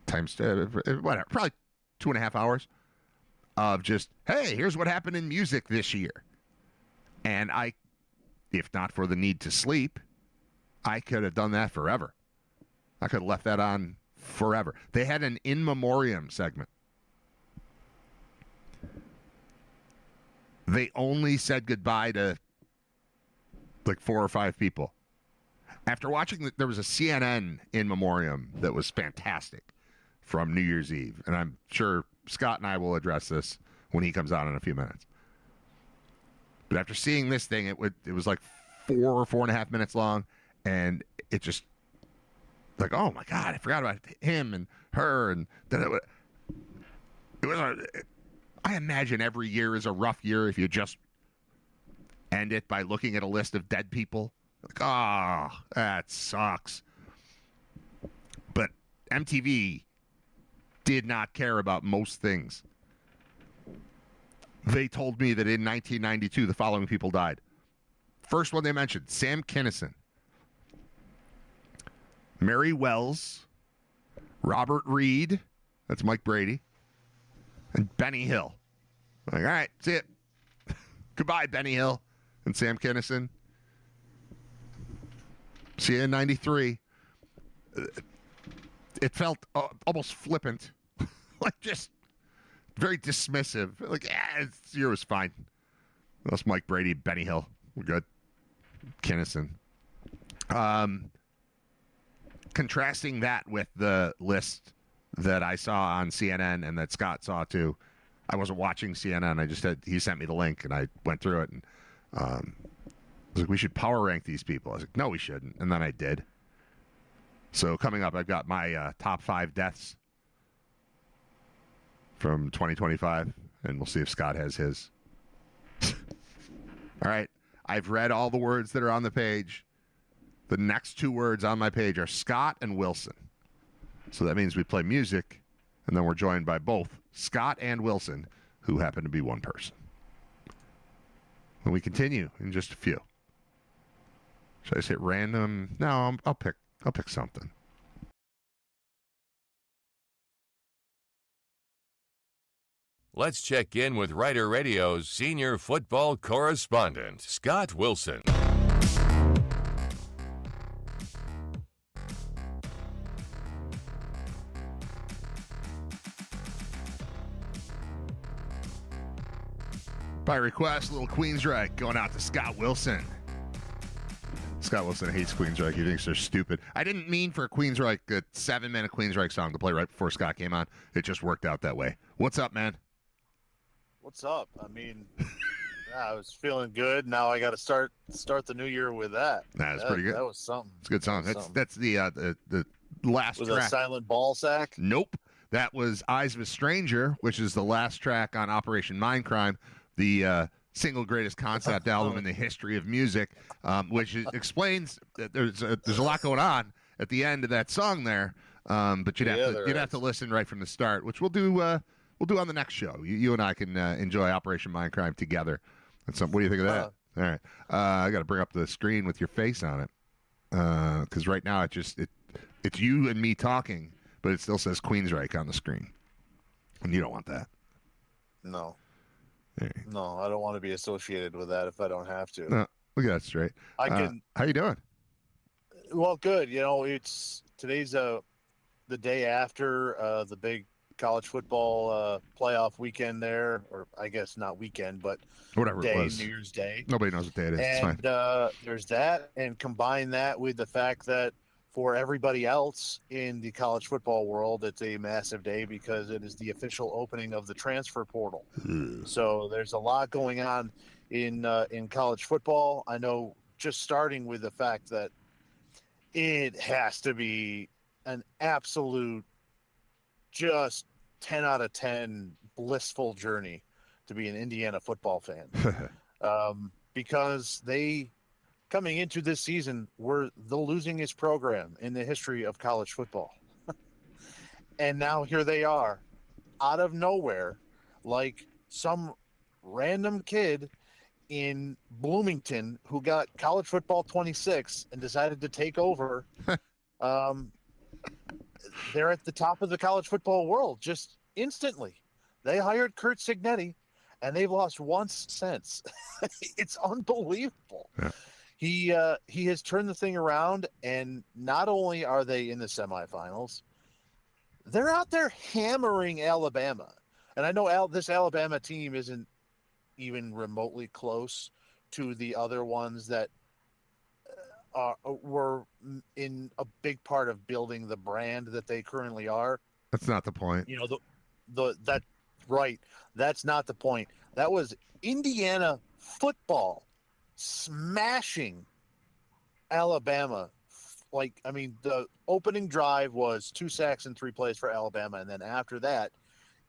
times, whatever, probably 2.5 hours of just, hey, here's what happened in music this year. And I, if not for the need to sleep, I could have done that forever. I could have left that on forever. They had an in memoriam segment. They only said goodbye to like 4 or 5 people. After watching, there was a CNN in memoriam that was fantastic from New Year's Eve. And I'm sure Scott and I will address this when he comes on in a few minutes. But after seeing this thing, it was like 4 or 4.5 minutes long. And it just, like, oh my God, I forgot about him and her. And then it was I imagine every year is a rough year if you just end it by looking at a list of dead people. Like, oh, that sucks. But MTV did not care about most things. They told me that in 1992, the following people died. First one they mentioned, Sam Kinison, Mary Wells, Robert Reed, that's Mike Brady, and Benny Hill. Like, all right, see it. Goodbye, Benny Hill and Sam Kinison. See you in 93. It felt almost flippant. Like, just very dismissive. Like, this year was fine. That's Mike Brady, Benny Hill. We're good. Kinison. Contrasting that with the list that I saw on CNN and that Scott saw too. I wasn't watching CNN. He sent me the link and I went through it and I was like, we should power rank these people. I was like, no, we shouldn't. And then I did. So coming up, I've got my top 5 deaths from 2025, and we'll see if Scott has his. All right. I've read all the words that are on the page. The next 2 words on my page are Scott and Wilson. So that means we play music, and then we're joined by both Scott and Wilson, who happen to be one person. And we continue in just a few. Should I say random? No, I'll pick something. Let's check in with Rider Radio's senior football correspondent, Scott Wilson. By request, a little Queensryche going out to Scott Wilson. Scott Wilson hates Queensryche. He thinks they're stupid. I didn't mean for a 7-minute Queensryche song to play right before Scott came on. It just worked out that way. What's up, man? What's up? I mean, I was feeling good. Now I got to start the new year with that. That's pretty good. That was something. It's a good song. That's the last was track. Was a silent ball sack? Nope. That was Eyes of a Stranger, which is the last track on Operation Mindcrime, the single greatest concept album in the history of music, which explains that there's a lot going on at the end of that song there. But you'd have to listen right from the start, which we'll do on the next show. You and I can enjoy Operation Mindcrime together. What do you think of that? All right. I got to bring up the screen with your face on it because right now it's you and me talking, but it still says Queensryche on the screen, and you don't want that. No. No, I don't want to be associated with that if I don't have to. No, look at that straight. How you doing? Well, good. Today's the day after the big college football playoff weekend there, or I guess not weekend, but whatever day, it was. New Year's Day. Nobody knows what day it is. It's fine. There's that, and combine that with the fact that for everybody else in the college football world, it's a massive day because it is the official opening of the transfer portal. So there's a lot going on in college football. I know, just starting with the fact that it has to be an absolute just 10 out of 10 blissful journey to be an Indiana football fan. Because they, coming into this season, were the losingest program in the history of college football. And now here they are, out of nowhere, like some random kid in Bloomington who got college football 26 and decided to take over. They're at the top of the college football world just instantly. They hired Kurt Signetti, and they've lost once since. It's unbelievable. Yeah. He has turned the thing around, and not only are they in the semifinals, they're out there hammering Alabama. And I know this Alabama team isn't even remotely close to the other ones that were in a big part of building the brand that they currently are. That's not the point. That's not the point. That was Indiana football smashing Alabama. The opening drive was 2 sacks and 3 plays for Alabama, and then after that,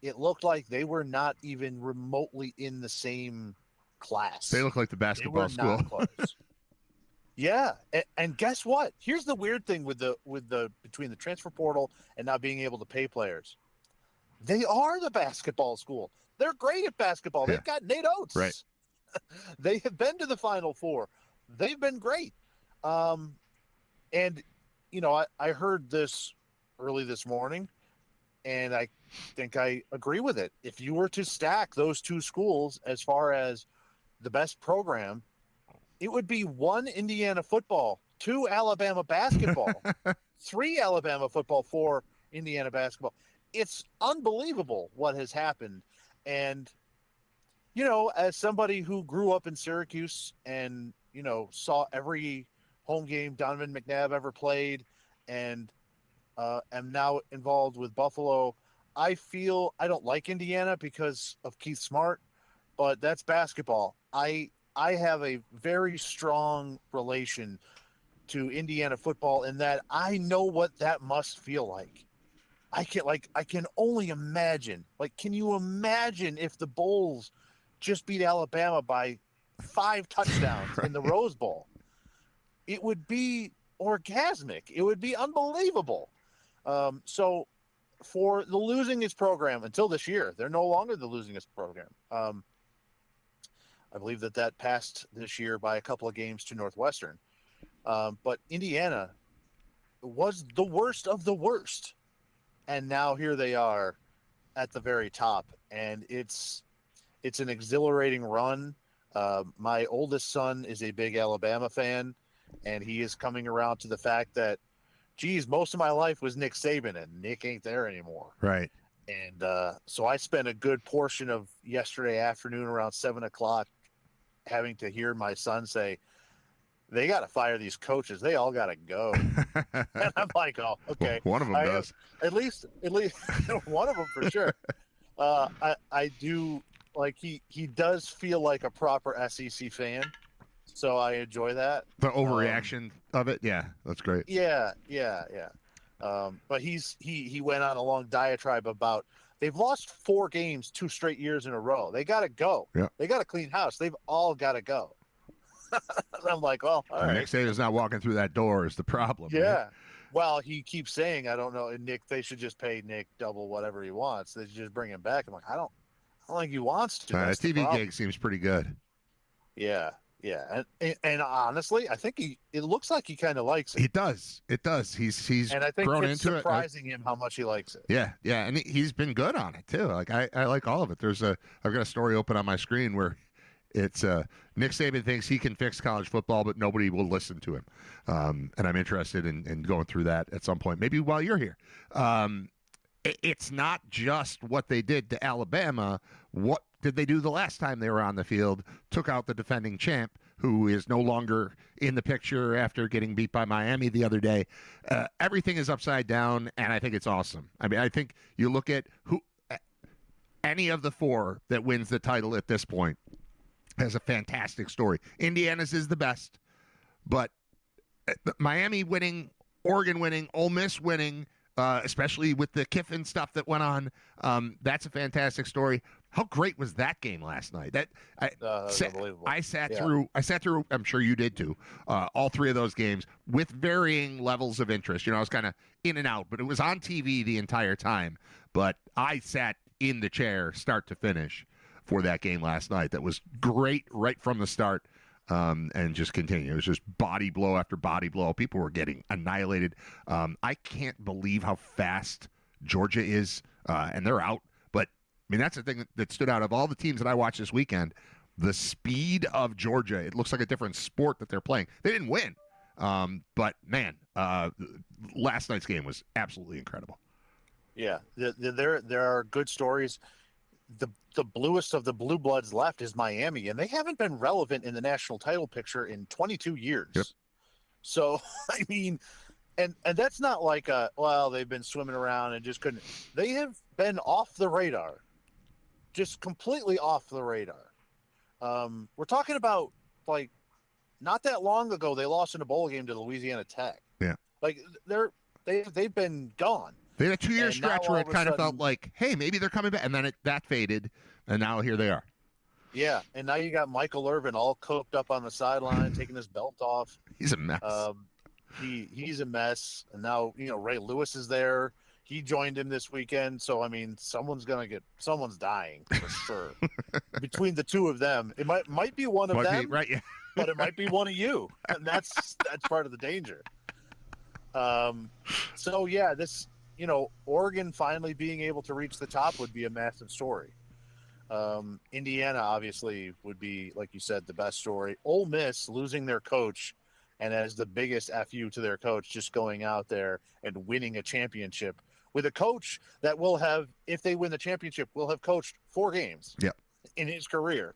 it looked like they were not even remotely in the same class. They look like the basketball school. Not close. Yeah, and guess what? Here's the weird thing with the between the transfer portal and not being able to pay players. They are the basketball school. They're great at basketball. Yeah. They've got Nate Oates. Right. They have been to the Final Four. They've been great. And I heard this early this morning, and I think I agree with it. If you were to stack those two schools as far as the best program, it would be 1 Indiana football, 2 Alabama basketball, 3 Alabama football, 4 Indiana basketball. It's unbelievable what has happened. And, as somebody who grew up in Syracuse and, saw every home game Donovan McNabb ever played and am now involved with Buffalo, I feel I don't like Indiana because of Keith Smart, but that's basketball. I have a very strong relation to Indiana football in that I know what that must feel like. I can only imagine. Can you imagine if the Bulls just beat Alabama by 5 touchdowns in the Rose Bowl? It would be orgasmic. It would be unbelievable. So for the losingest program until this year, they're no longer the losingest program. I believe that passed this year by a couple of games to Northwestern. But Indiana was the worst of the worst. And now here they are at the very top, and it's an exhilarating run. My oldest son is a big Alabama fan, and he is coming around to the fact that, geez, most of my life was Nick Saban, and Nick ain't there anymore. Right. And so I spent a good portion of yesterday afternoon around 7 o'clock having to hear my son say, they got to fire these coaches. They all got to go. And I'm like, oh, okay. One of them does. At least one of them for sure. I do like he does feel like a proper SEC fan, so I enjoy that. The overreaction of it, yeah, that's great. Yeah. But he went on a long diatribe about they've lost 4 games 2 straight years in a row. They got to go. Yeah. They got to clean house. They've all got to go. I'm like, well, all right. Nick Saban's not walking through that door is the problem. Yeah. Right? Well, he keeps saying, I don't know, and Nick, they should just pay Nick double whatever he wants. They should just bring him back. I'm like, I don't think he wants to. That TV gig seems pretty good. Yeah. And honestly, I think it looks like he kind of likes it. It does. He's and I think grown it's into surprising him how much he likes it. Yeah, and he's been good on it too. Like I like all of it. I've got a story open on my screen where it's Nick Saban thinks he can fix college football, but nobody will listen to him. And I'm interested in going through that at some point, maybe while you're here. It's not just what they did to Alabama. What did they do the last time they were on the field? Took out the defending champ, who is no longer in the picture after getting beat by Miami the other day. Everything is upside down, and I think it's awesome. I mean, I think you look at any of the 4 that wins the title at this point has a fantastic story. Indiana's is the best, but Miami winning, Oregon winning, Ole Miss winning, especially with the Kiffin stuff that went on, that's a fantastic story. How great was that game last night? That was unbelievable. I sat through. I'm sure you did too. All 3 of those games with varying levels of interest. I was kind of in and out, but it was on TV the entire time. But I sat in the chair, start to finish, for that game last night. That was great right from the start, and just continued. It was just body blow after body blow. People were getting annihilated. I can't believe how fast Georgia is, and they're out. But, I mean, that's the thing that stood out. Of all the teams that I watched this weekend, the speed of Georgia, it looks like a different sport that they're playing. They didn't win, but, man, last night's game was absolutely incredible. Yeah, there are good stories. The bluest of the blue bloods left is Miami, and they haven't been relevant in the national title picture in 22 years. Yep. So, I mean, and that's not like they've been swimming around and just couldn't. They have been off the radar, just completely off the radar. We're talking about, like, not that long ago, they lost in a bowl game to Louisiana Tech. Yeah. Like, they've been gone. They had a 2-year And stretch now where all it of a kind of sudden- felt like, hey, maybe they're coming back. And then that faded, and now here they are. Yeah, and now you got Michael Irvin all coked up on the sideline, taking his belt off. He's a mess. He's a mess. And now, Ray Lewis is there. He joined him this weekend. So, I mean, someone's dying for sure. Between the 2 of them, it might be one of them, right? Yeah. but it might be one of you. And that's part of the danger. So, yeah, this, Oregon finally being able to reach the top would be a massive story. Indiana obviously would be, like you said, the best story. Ole Miss losing their coach, and as the biggest FU to their coach, just going out there and winning a championship with a coach that will have, if they win the championship, will have coached 4 games in his career.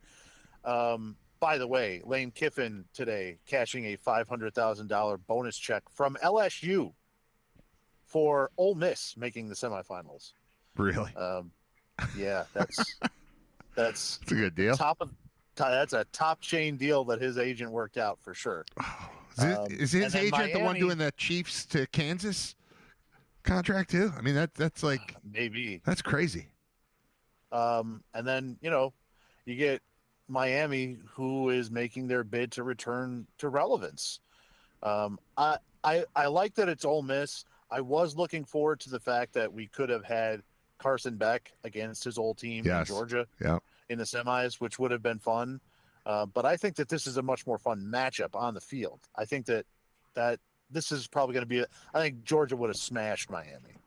By the way, Lane Kiffin today cashing a $500,000 bonus check from LSU for Ole Miss making the semifinals. Really? Yeah, that's a good deal. That's a top chain deal that his agent worked out for sure. Is his agent Miami, the one doing the Chiefs to Kansas contract too? I mean, that's like maybe that's crazy. And then you get Miami, who is making their bid to return to relevance. I like that it's Ole Miss. I was looking forward to the fact that we could have had Carson Beck against his old team in Georgia in the semis, which would have been fun. But I think that this is a much more fun matchup on the field. I think that this is probably going to be I think Georgia would have smashed Miami.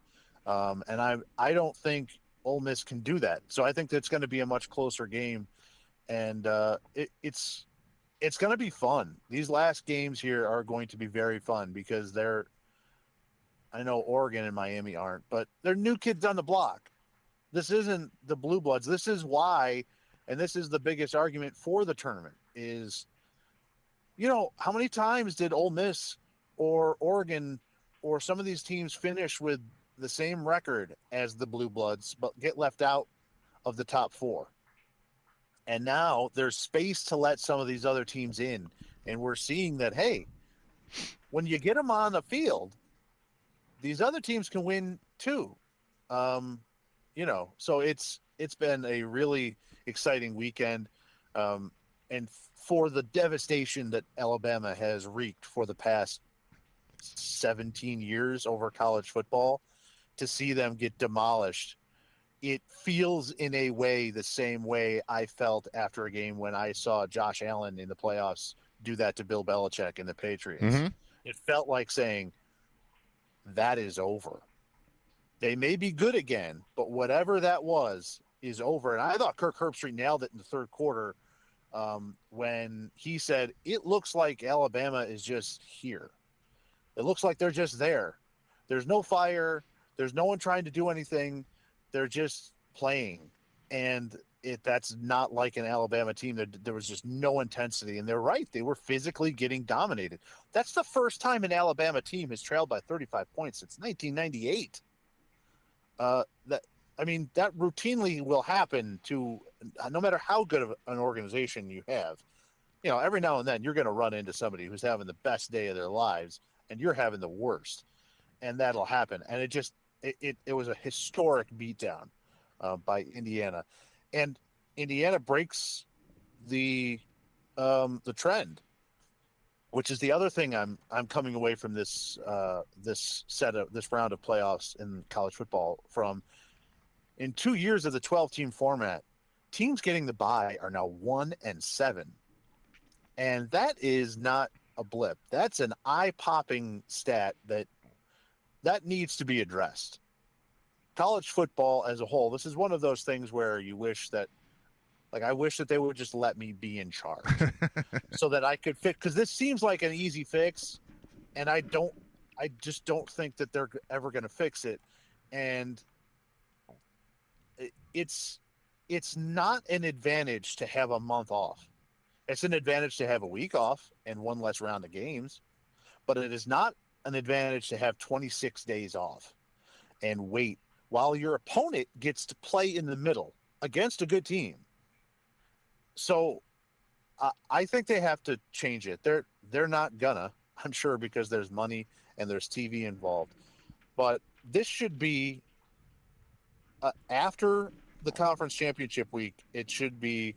And I don't think Ole Miss can do that. So I think that's going to be a much closer game, and it's going to be fun. These last games here are going to be very fun because I know Oregon and Miami aren't, but they're new kids on the block. This isn't the Blue Bloods. This is why, and this is the biggest argument for the tournament is, how many times did Ole Miss or Oregon or some of these teams finish with the same record as the Blue Bloods, but get left out of the top four? And now there's space to let some of these other teams in. And we're seeing that, hey, when you get them on the field, these other teams can win too. So it's been a really exciting weekend. And for the devastation that Alabama has wreaked for the past 17 years over college football, to see them get demolished, it feels in a way the same way I felt after a game when I saw Josh Allen in the playoffs do that to Bill Belichick and the Patriots. Mm-hmm. It felt like saying, that is over. They may be good again, but whatever that was is over. And I thought Kirk Herbstreit nailed it in the third quarter when he said, it looks like Alabama is just here. It looks like they're just there. There's no fire. There's no one trying to do anything. They're just playing. And that's not like an Alabama team. There was just no intensity. And they're right. They were physically getting dominated. That's the first time an Alabama team has trailed by 35 points since 1998. That routinely will happen to no matter how good of an organization you have. Every now and then you're going to run into somebody who's having the best day of their lives and you're having the worst, and that'll happen. And it was a historic beatdown by Indiana, and Indiana breaks the trend, which is the other thing I'm coming away from this round of playoffs in college football from. In 2 years of the 12-team format, teams getting the bye are now 1-7. And that is not a blip. That's an eye-popping stat that needs to be addressed. College football as a whole, this is one of those things where you wish that, I wish that they would just let me be in charge so that I could fix, because this seems like an easy fix, and I just don't think that they're ever going to fix it. And it's not an advantage to have a month off. It's an advantage to have a week off and one less round of games, but it is not an advantage to have 26 days off and wait while your opponent gets to play in the middle against a good team. So I think they have to change it. They're not gonna, I'm sure, because there's money and there's TV involved. But this should be after the conference championship week. It should be,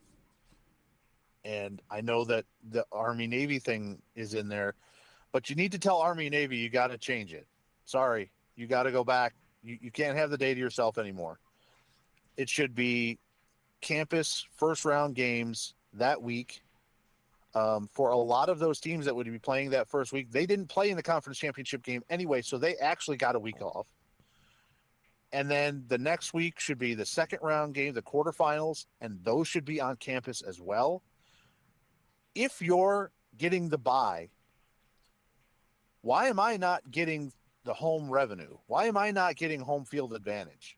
and I know that the Army-Navy thing is in there, but you need to tell Army-Navy you got to change it. Sorry, you got to go back. You can't have the day to yourself anymore. It should be campus first-round games that week. For a lot of those teams that would be playing that first week, they didn't play in the conference championship game anyway, so they actually got a week off. And then the next week should be the second round game, the quarterfinals, and those should be on campus as well. If you're getting the bye, why am I not getting the home revenue? Why am I not getting home field advantage?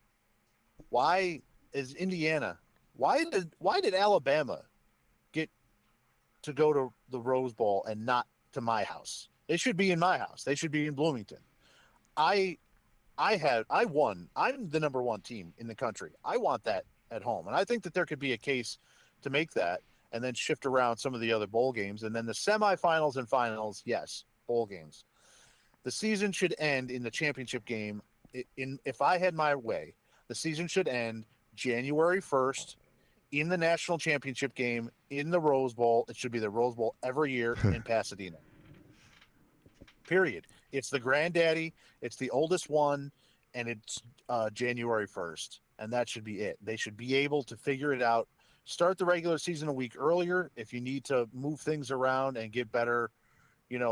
Why is Indiana? Why did Alabama get to go to the Rose Bowl and not to my house? They should be in my house. They should be in Bloomington. I won. I'm the number one team in the country. I want that at home. And I think that there could be a case to make that and then shift around some of the other bowl games. And then the semifinals and finals, yes, bowl games. The season should end in the championship game. If I had my way, the season should end January 1st in the national championship game in the Rose Bowl. It should be the Rose Bowl every year in Pasadena. Period. It's the granddaddy. It's the oldest one, and it's January 1st, and that should be it. They should be able to figure it out. Start the regular season a week earlier if you need to move things around and get better,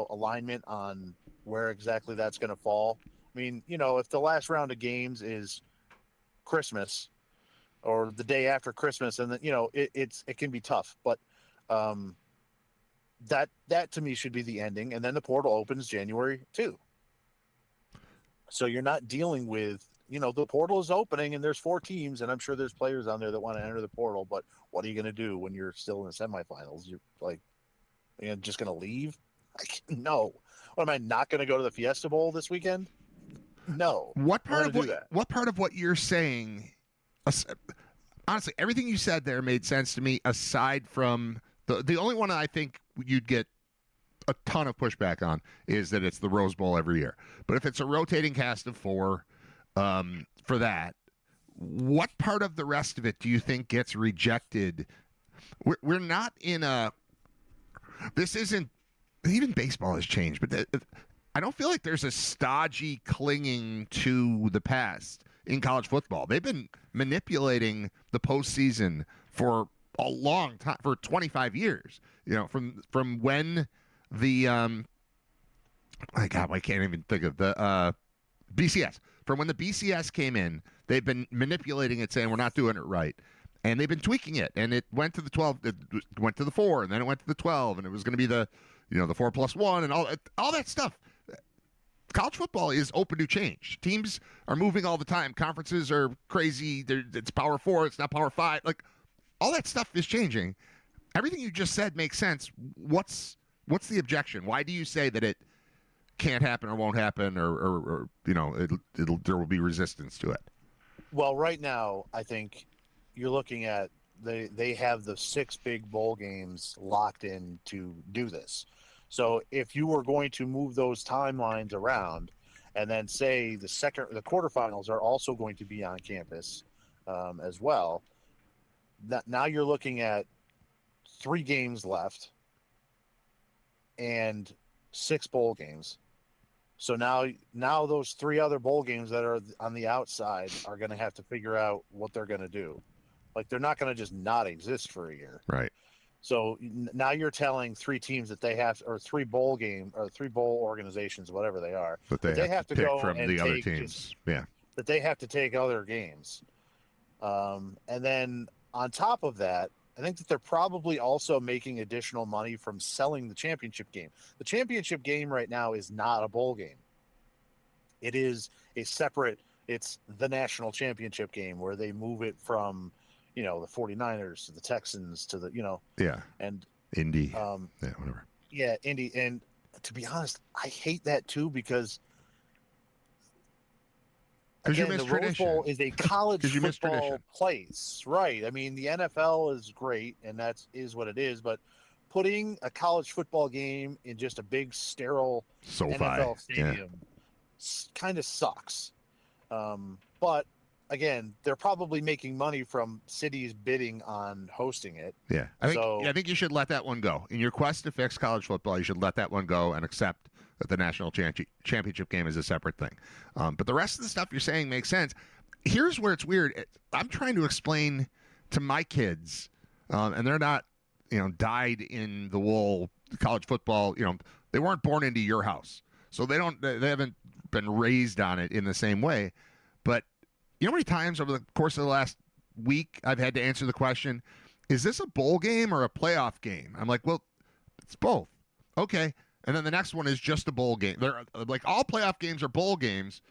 alignment on where exactly that's going to fall. I mean, if the last round of games is Christmas, or the day after Christmas, and then it can be tough. But that to me should be the ending, and then the portal opens January 2. So you're not dealing with the portal is opening and there's 4 teams, and I'm sure there's players on there that want to enter the portal. But what are you going to do when you're still in the semifinals? You're like, just going to leave? No. What, am I not going to go to the Fiesta Bowl this weekend? No. What part of what you're saying? Honestly, everything you said there made sense to me. Aside from the only one I think you'd get a ton of pushback on is that it's the Rose Bowl every year. But if it's a rotating cast of 4, for that, what part of the rest of it do you think gets rejected? We're not in a. This isn't. Even baseball has changed, but I don't feel like there's a stodgy clinging to the past in college football. They've been manipulating the postseason for a long time, for 25 years. From when the my God, I can't even think of the BCS. From when the BCS came in, they've been manipulating it, saying we're not doing it right. And they've been tweaking it. And it went to the 12, it went to the 4, and then it went to the 12, and it was going to be the 4+1 and all that stuff. College football is open to change. Teams are moving all the time. Conferences are crazy. It's Power 4, it's not Power 5. Like, all that stuff is changing. Everything you just said makes sense. What's the objection? Why do you say that it can't happen or won't happen, or there will be resistance to it? Well, right now, I think you're looking at they have the 6 big bowl games locked in to do this. So if you were going to move those timelines around, and then say the quarterfinals are also going to be on campus as well, now you're looking at 3 games left and 6 bowl games. So now those 3 other bowl games that are on the outside are going to have to figure out what they're going to do. Like, they're not going to just not exist for a year. Right. So now you're telling 3 teams that they have, or 3 bowl organizations, whatever they are, but they have to pick go from and the other teams. Yeah. That they have to take other games. And then on top of that, I think that they're probably also making additional money from selling the championship game. The championship game right now is not a bowl game. It is a separate, it's the national championship game where they move it from, the 49ers to the Texans to the, Yeah. And Indy. Whatever. Yeah, Indy. And to be honest, I hate that too, because you again, miss the Rose tradition. Bowl is a college football tradition. place, right? I mean, the NFL is great, and that is what it is. But putting a college football game in just a big sterile SoFi. NFL stadium kind of sucks. But again, they're probably making money from cities bidding on hosting it. Yeah, I think you should let that one go. In your quest to fix college football, you should let that one go and accept that the national championship game is a separate thing. But the rest of the stuff you're saying makes sense. Here's where it's weird. I'm trying to explain to my kids, and they're not, dyed in the wool college football. They weren't born into your house, so they haven't been raised on it in the same way. But you know how many times over the course of the last week I've had to answer the question, is this a bowl game or a playoff game? I'm like, well, it's both. Okay. And then the next one is just a bowl game. They're like, all playoff games are bowl games,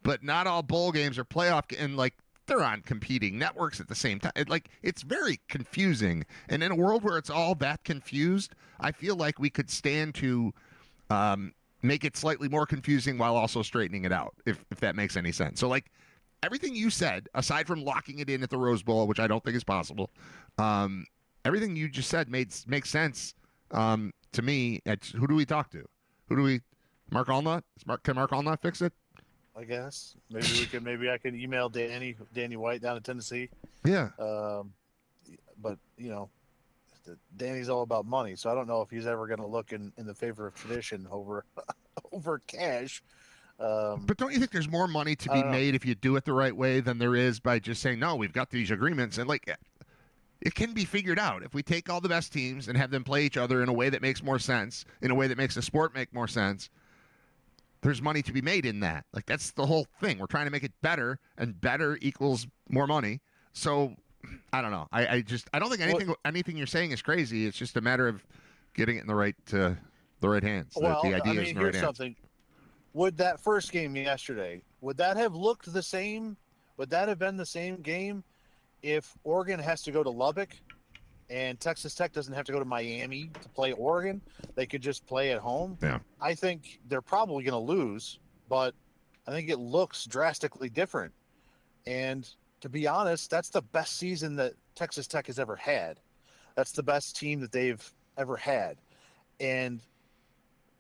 but not all bowl games are playoff. And like, they're on competing networks at the same time. It's very confusing. And in a world where it's all that confused, I feel like we could stand to make it slightly more confusing while also straightening it out, if that makes any sense. So like, everything you said, aside from locking it in at the Rose Bowl, which I don't think is possible, everything you just said makes sense to me. Who do we talk to? Mark Allnut? Can Mark Allnut fix it? I guess maybe I could email Danny White down in Tennessee. Yeah. But Danny's all about money, so I don't know if he's ever going to look in the favor of tradition over cash. But don't you think there's more money to be made if you do it the right way than there is by just saying, no, we've got these agreements, and like, it can be figured out if we take all the best teams and have them play each other in a way that makes more sense, in a way that makes the sport make more sense. There's money to be made in that. Like, that's the whole thing. We're trying to make it better, and better equals more money. So I don't know. I don't think anything you're saying is crazy. It's just a matter of getting it in the right hands. Well, The I idea is mean, in the right here's hands. something. Would that first game yesterday, would that have looked the same? Would that have been the same game if Oregon has to go to Lubbock and Texas Tech doesn't have to go to Miami to play Oregon? They could just play at home. Yeah. I think they're probably going to lose, but I think it looks drastically different. And to be honest, that's the best season that Texas Tech has ever had. That's the best team that they've ever had. And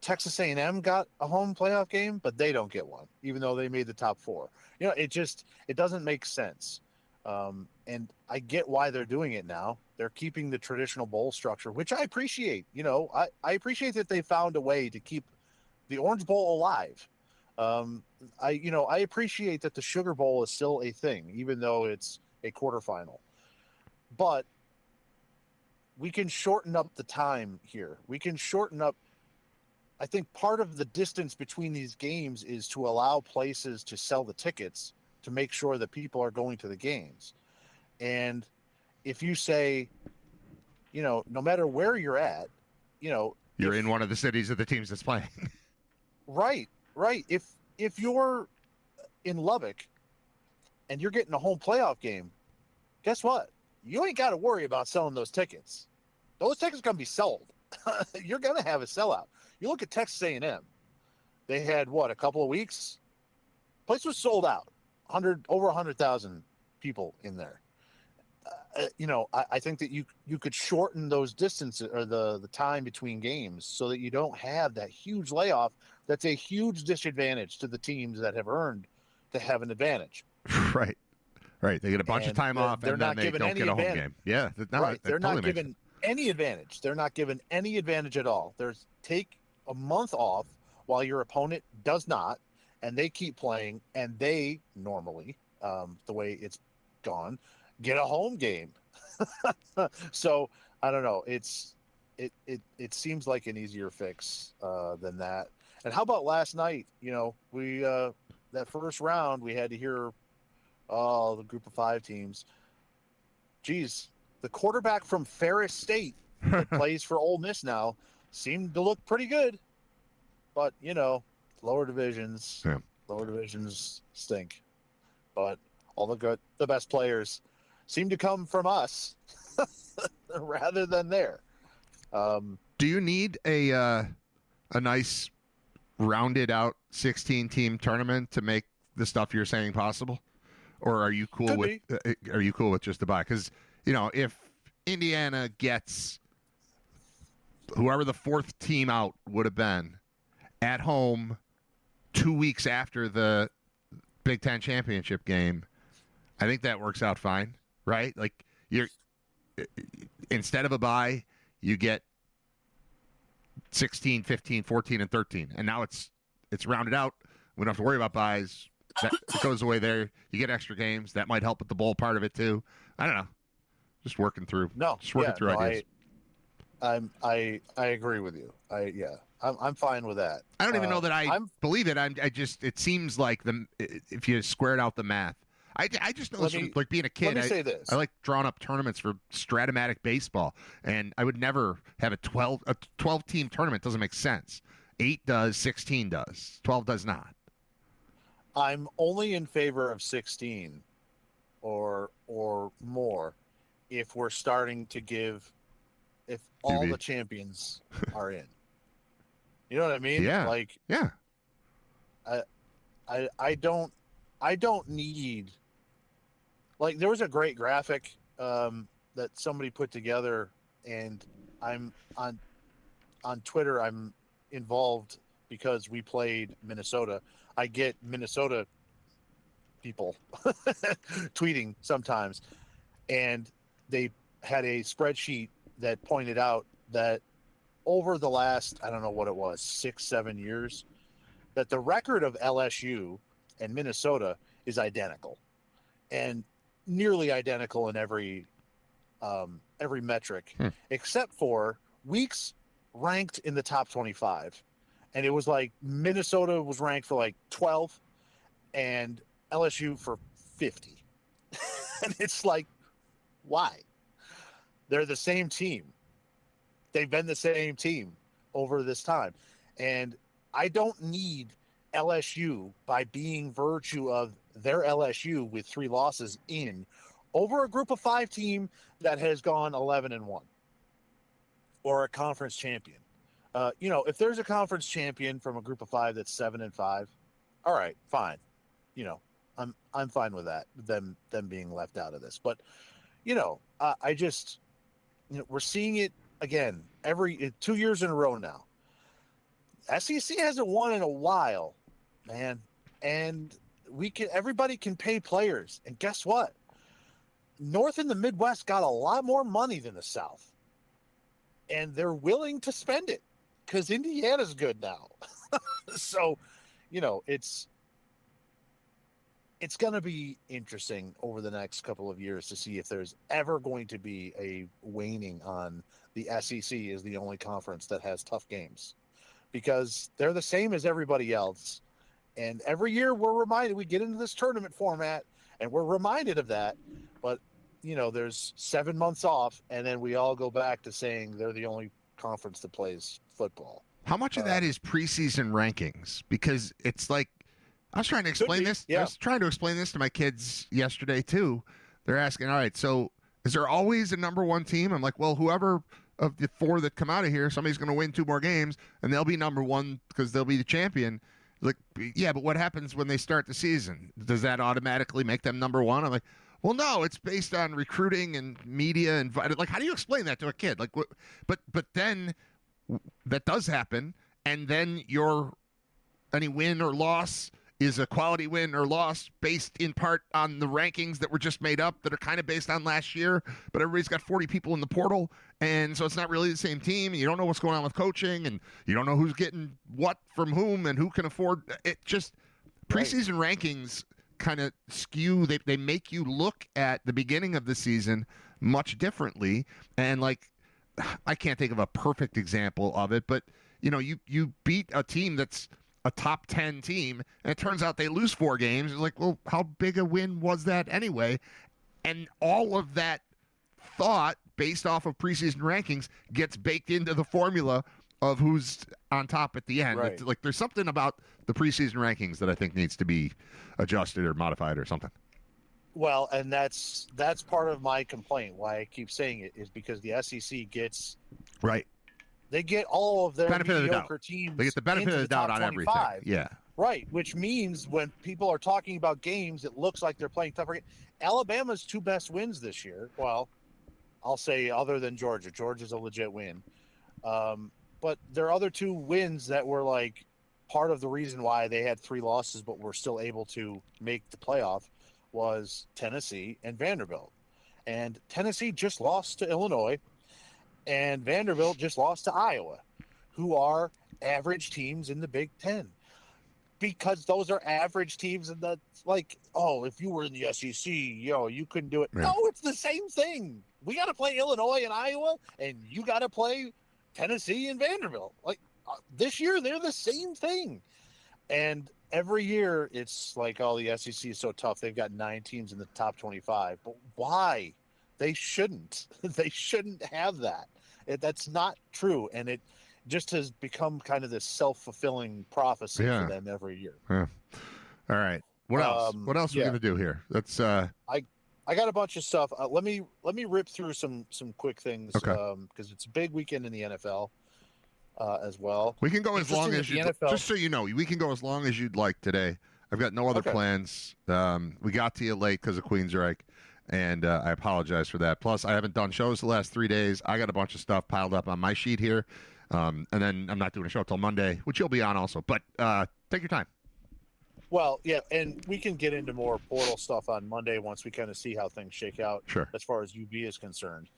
Texas A&M got a home playoff game, but they don't get one, even though they made the top four. It doesn't make sense. And I get why they're doing it now. They're keeping the traditional bowl structure, which I appreciate. I appreciate that they found a way to keep the Orange Bowl alive. I appreciate that the Sugar Bowl is still a thing, even though it's a quarterfinal. But we can shorten up the time here. We can shorten up. I think part of the distance between these games is to allow places to sell the tickets to make sure that people are going to the games. And if you say, no matter where you're at, You're in one of the cities of the teams that's playing. Right. If you're in Lubbock and you're getting a home playoff game, guess what? You ain't got to worry about selling those tickets. Those tickets going to be sold. You're going to have a sellout. You look at Texas A&M. They had a couple of weeks. Place was sold out. Over 100,000 people in there. I think that you could shorten those distances or the time between games so that you don't have that huge layoff. That's a huge disadvantage to the teams that have earned to have an advantage. Right. They get a bunch of time off and then they don't get a home game. Yeah. They're not given any advantage. They're not given any advantage at all. Take a month off while your opponent does not, and they keep playing, and they normally, the way it's gone, get a home game. So I don't know. It seems like an easier fix than that. And how about last night? We that first round we had to hear the group of 5 teams. Geez, the quarterback from Ferris State that plays for Ole Miss now seemed to look pretty good, but lower divisions stink. But all the best players seem to come from us rather than there. Do you need a nice rounded out 16-team tournament to make the stuff you're saying possible, or are you cool with just the bye? Because if Indiana gets whoever the 4th team out would have been at home 2 weeks after the Big Ten championship game, I think that works out fine, right? Like you're instead of a bye, you get 16, 15, 14, and 13. And now it's rounded out. We don't have to worry about buys. That goes away there. You get extra games. That might help with the bowl part of it too. I don't know. Just working through ideas. I agree with you. I'm fine with that. I don't even know that I believe it. It seems like if you squared out the math. I just know from like being a kid. Let me say this. I like drawing up tournaments for Stratomatic baseball, and I would never have a 12 team tournament. Doesn't make sense. 8 does, 16 does, 12 does not. I'm only in favor of 16 or more if we're starting to if all the champions are in. You know what I mean? Yeah. Like, yeah. I don't need, like, there was a great graphic that somebody put together, and I'm on Twitter. I'm involved because we played Minnesota. I get Minnesota people tweeting sometimes, and they had a spreadsheet that pointed out that over the last, I don't know what it was, 6-7 years, that the record of LSU and Minnesota is identical, and nearly identical in every metric, except for weeks ranked in the top 25. And it was like Minnesota was ranked for like 12 and LSU for 50. And it's like, why? They're the same team. They've been the same team over this time. And I don't need LSU, by being virtue of their LSU with 3 losses in, over a group of 5 team that has gone 11-1 or a conference champion. If there's a conference champion from a group of 5 that's 7-5, all right, fine. I'm fine with that. Them being left out of this. But I just, we're seeing it again every 2 years in a row now. SEC hasn't won in a while, man, and everybody can pay players, and guess what? North and the Midwest got a lot more money than the South, and they're willing to spend it because Indiana's good now. So, it's going to be interesting over the next couple of years to see if there's ever going to be a waning on the SEC as the only conference that has tough games, because they're the same as everybody else. And every year we're reminded, we get into this tournament format and we're reminded of that. But, there's 7 months off, and then we all go back to saying they're the only conference that plays football. How much of that is preseason rankings? Because it's like, I was trying to explain this. Yeah. I was trying to explain this to my kids yesterday too. They're asking, all right, so is there always a number 1 team? I'm like, well, whoever of the 4 that come out of here, somebody's going to win 2 more games, and they'll be number 1 because they'll be the champion. Like, yeah, but what happens when they start the season? Does that automatically make them number 1? I'm like, well, no, it's based on recruiting and media and like, how do you explain that to a kid? Like, but then that does happen, and then any win or loss is a quality win or loss based in part on the rankings that were just made up that are kind of based on last year, but everybody's got 40 people in the portal, and so it's not really the same team. You don't know what's going on with coaching, and you don't know who's getting what from whom and who can afford it. Just preseason rankings kind of skew. They make you look at the beginning of the season much differently, and like, I can't think of a perfect example of it, but you beat a team that's a top 10 team, and it turns out they lose 4 games. It's like, well, how big a win was that anyway? And all of that thought based off of preseason rankings gets baked into the formula of who's on top at the end. Right. It's like, there's something about the preseason rankings that I think needs to be adjusted or modified or something. Well, and that's part of my complaint. Why I keep saying it is because the SEC gets right. They get all of their benefit of the mediocre doubt. teams. They get the benefit of the doubt on everything. Yeah. Right, which means when people are talking about games, it looks like they're playing tougher. Alabama's 2 best wins this year. Well, I'll say other than Georgia. Georgia's a legit win. But their other 2 wins that were like part of the reason why they had 3 losses but were still able to make the playoff was Tennessee and Vanderbilt. And Tennessee just lost to Illinois, and Vanderbilt just lost to Iowa, who are average teams in the Big Ten. Because those are average teams, and that's like, oh, if you were in the SEC, you couldn't do it. Yeah. No, it's the same thing. We got to play Illinois and Iowa, and you got to play Tennessee and Vanderbilt. Like, this year, they're the same thing. And every year, it's like, oh, the SEC is so tough. They've got 9 teams in the top 25. But why? They shouldn't. They shouldn't have that. That's not true. And it just has become kind of this self-fulfilling prophecy for them every year. Yeah. All right. What else? What else are we going to do here? That's I got a bunch of stuff. Let me rip through some quick things, because it's a big weekend in the NFL as well. We can go as long as you just so you know, we can go as long as you'd like today. I've got no other plans. We got to you late because of Queensryche, and I apologize for that. Plus, I haven't done shows the last 3 days. I got a bunch of stuff piled up on my sheet here. And then I'm not doing a show till Monday, which you'll be on also. But take your time. Well, yeah, and we can get into more portal stuff on Monday once we kind of see how things shake out. Sure. As far as UB is concerned,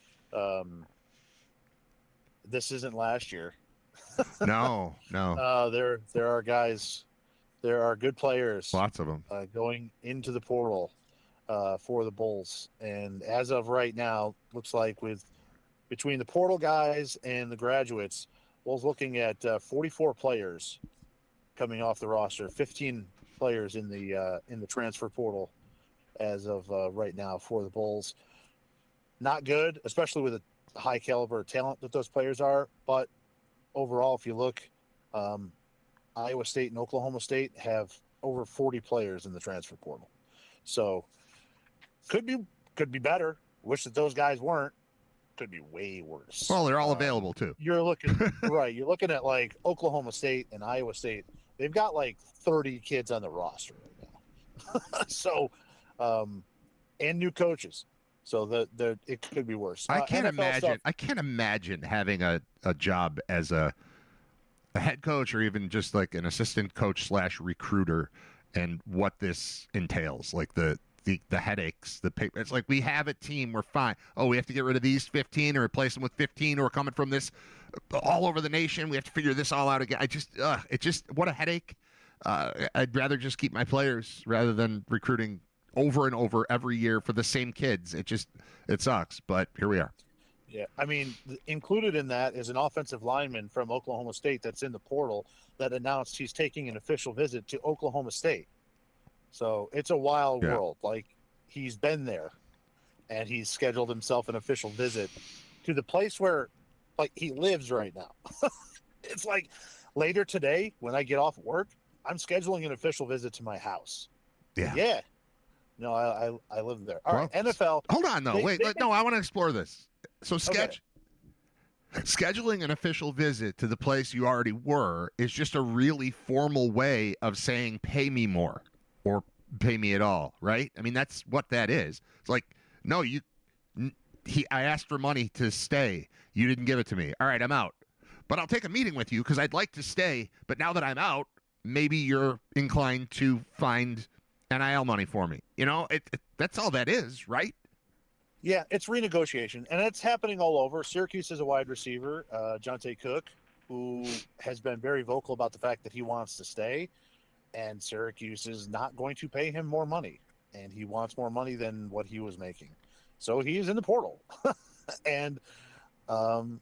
this isn't last year. No. There are guys, there are good players. Lots of them going into the portal for the Bulls, and as of right now, looks like between the portal guys and the graduates, Bulls looking at 44 players coming off the roster, 15 players in the transfer portal as of right now for the Bulls. Not good, especially with the high caliber of talent that those players are. But overall, if you look, Iowa State and Oklahoma State have over 40 players in the transfer portal. So could be better. Wish that those guys weren't. Could be way worse. Well, they're all available too. You're looking right. You're looking at like Oklahoma State and Iowa State. They've got like 30 kids on the roster right now. So, and new coaches. So the it could be worse. I can't NFL imagine. stuff, I can't imagine having a job as a head coach or even just like an assistant coach / recruiter, and what this entails. Like the headaches, the paper. It's like we have a team, we're fine. Oh, we have to get rid of these 15 or replace them with 15 who are coming from this all over the nation. We have to figure this all out again. It just what a headache. I'd rather just keep my players rather than recruiting over and over every year for the same kids. It sucks, but here we are. Yeah, I mean, included in that is an offensive lineman from Oklahoma State that's in the portal that announced he's taking an official visit to Oklahoma State. So it's a wild world. Like, he's been there, and he's scheduled himself an official visit to the place where, like, he lives right now. It's like later today when I get off work, I'm scheduling an official visit to my house. Yeah. No, I live there. All right, NFL. Hold on, though. No, I want to explore this. So scheduling an official visit to the place you already were is just a really formal way of saying pay me more or pay me at all, right? I mean, that's what that is. It's like, no, I asked for money to stay. You didn't give it to me. All right, I'm out. But I'll take a meeting with you because I'd like to stay. But now that I'm out, maybe you're inclined to find NIL money for me. You know, that's all that is, right? Yeah, it's renegotiation, and it's happening all over. Syracuse is a wide receiver, Jonte Cook, who has been very vocal about the fact that he wants to stay, and Syracuse is not going to pay him more money, and he wants more money than what he was making. So he's in the portal, and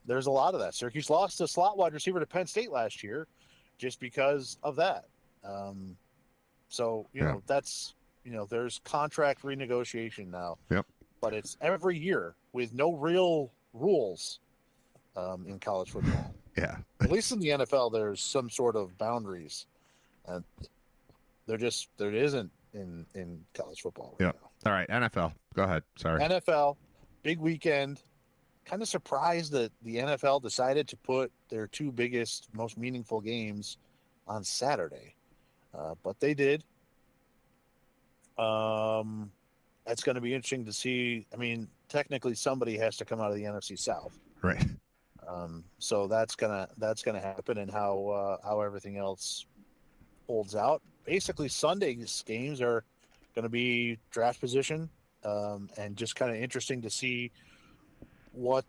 there's a lot of that. Syracuse lost a slot wide receiver to Penn State last year just because of that. So, you know, that's, you know, there's contract renegotiation now. Yep. But it's every year with no real rules in college football. Yeah. At least in the NFL, there's some sort of boundaries. There isn't in college football right now. All right, NFL. Go ahead. Sorry. NFL, big weekend. Kind of surprised that the NFL decided to put their two biggest, most meaningful games on Saturday. But they did. That's going to be interesting to see. I mean, technically, somebody has to come out of the NFC South, right? So that's gonna happen, and how everything else holds out. Basically, Sunday's games are going to be draft position, and just kind of interesting to see what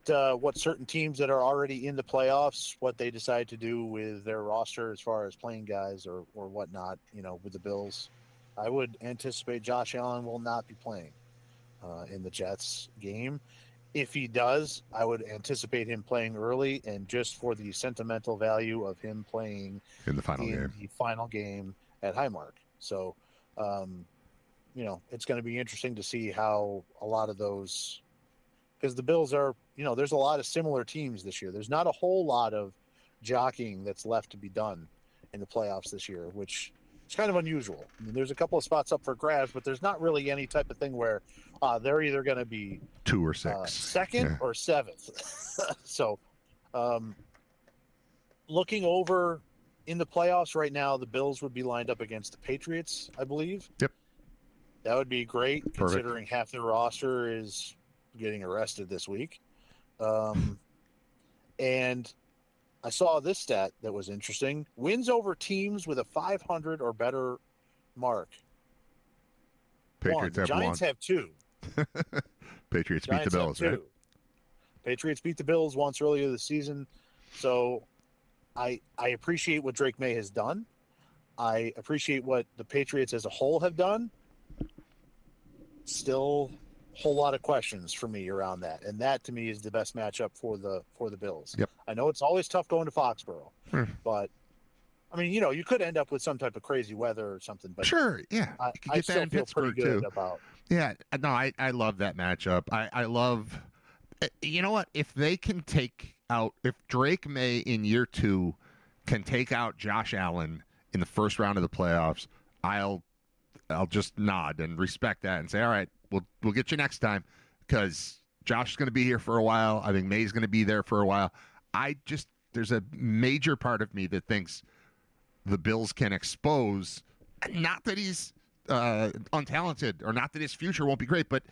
certain teams that are already in the playoffs, what they decide to do with their roster as far as playing guys or whatnot. You know, with the Bills. I would anticipate Josh Allen will not be playing in the Jets game. If he does, I would anticipate him playing early, and just for the sentimental value of him playing in the final game at Highmark. So, you know, it's going to be interesting to see how a lot of those, because the Bills are, you know, there's a lot of similar teams this year. There's not a whole lot of jockeying that's left to be done in the playoffs this year, which it's kind of unusual. I mean, there's a couple of spots up for grabs, but there's not really any type of thing where they're either going to be 2 or 6, second or 7th. So, looking over in the playoffs right now, the Bills would be lined up against the Patriots, I believe. Yep. That would be great, considering half their roster is getting arrested this week. And I saw this stat that was interesting. Wins over teams with a 500 or better mark. Patriots have Giants have 2. Patriots beat the Bills, right? Patriots beat the Bills once earlier this season. So I appreciate what Drake May has done. I appreciate what the Patriots as a whole have done. Still a whole lot of questions for me around that. And that to me is the best matchup for the Bills. Yep. I know it's always tough going to Foxborough, but I mean, you could end up with some type of crazy weather or something, but Sure, yeah. I, You could I get that still in feel pretty Pittsburgh, good too. about. Yeah, no, I love that matchup. I love, you know what? If they can take out, if Drake May in year 2 can take out Josh Allen in the first round of the playoffs, I'll just nod and respect that and say, all right, we'll get you next time, because Josh is going to be here for a while. I think May's going to be there for a while. There's a major part of me that thinks the Bills can expose, not that he's untalented or not that his future won't be great, but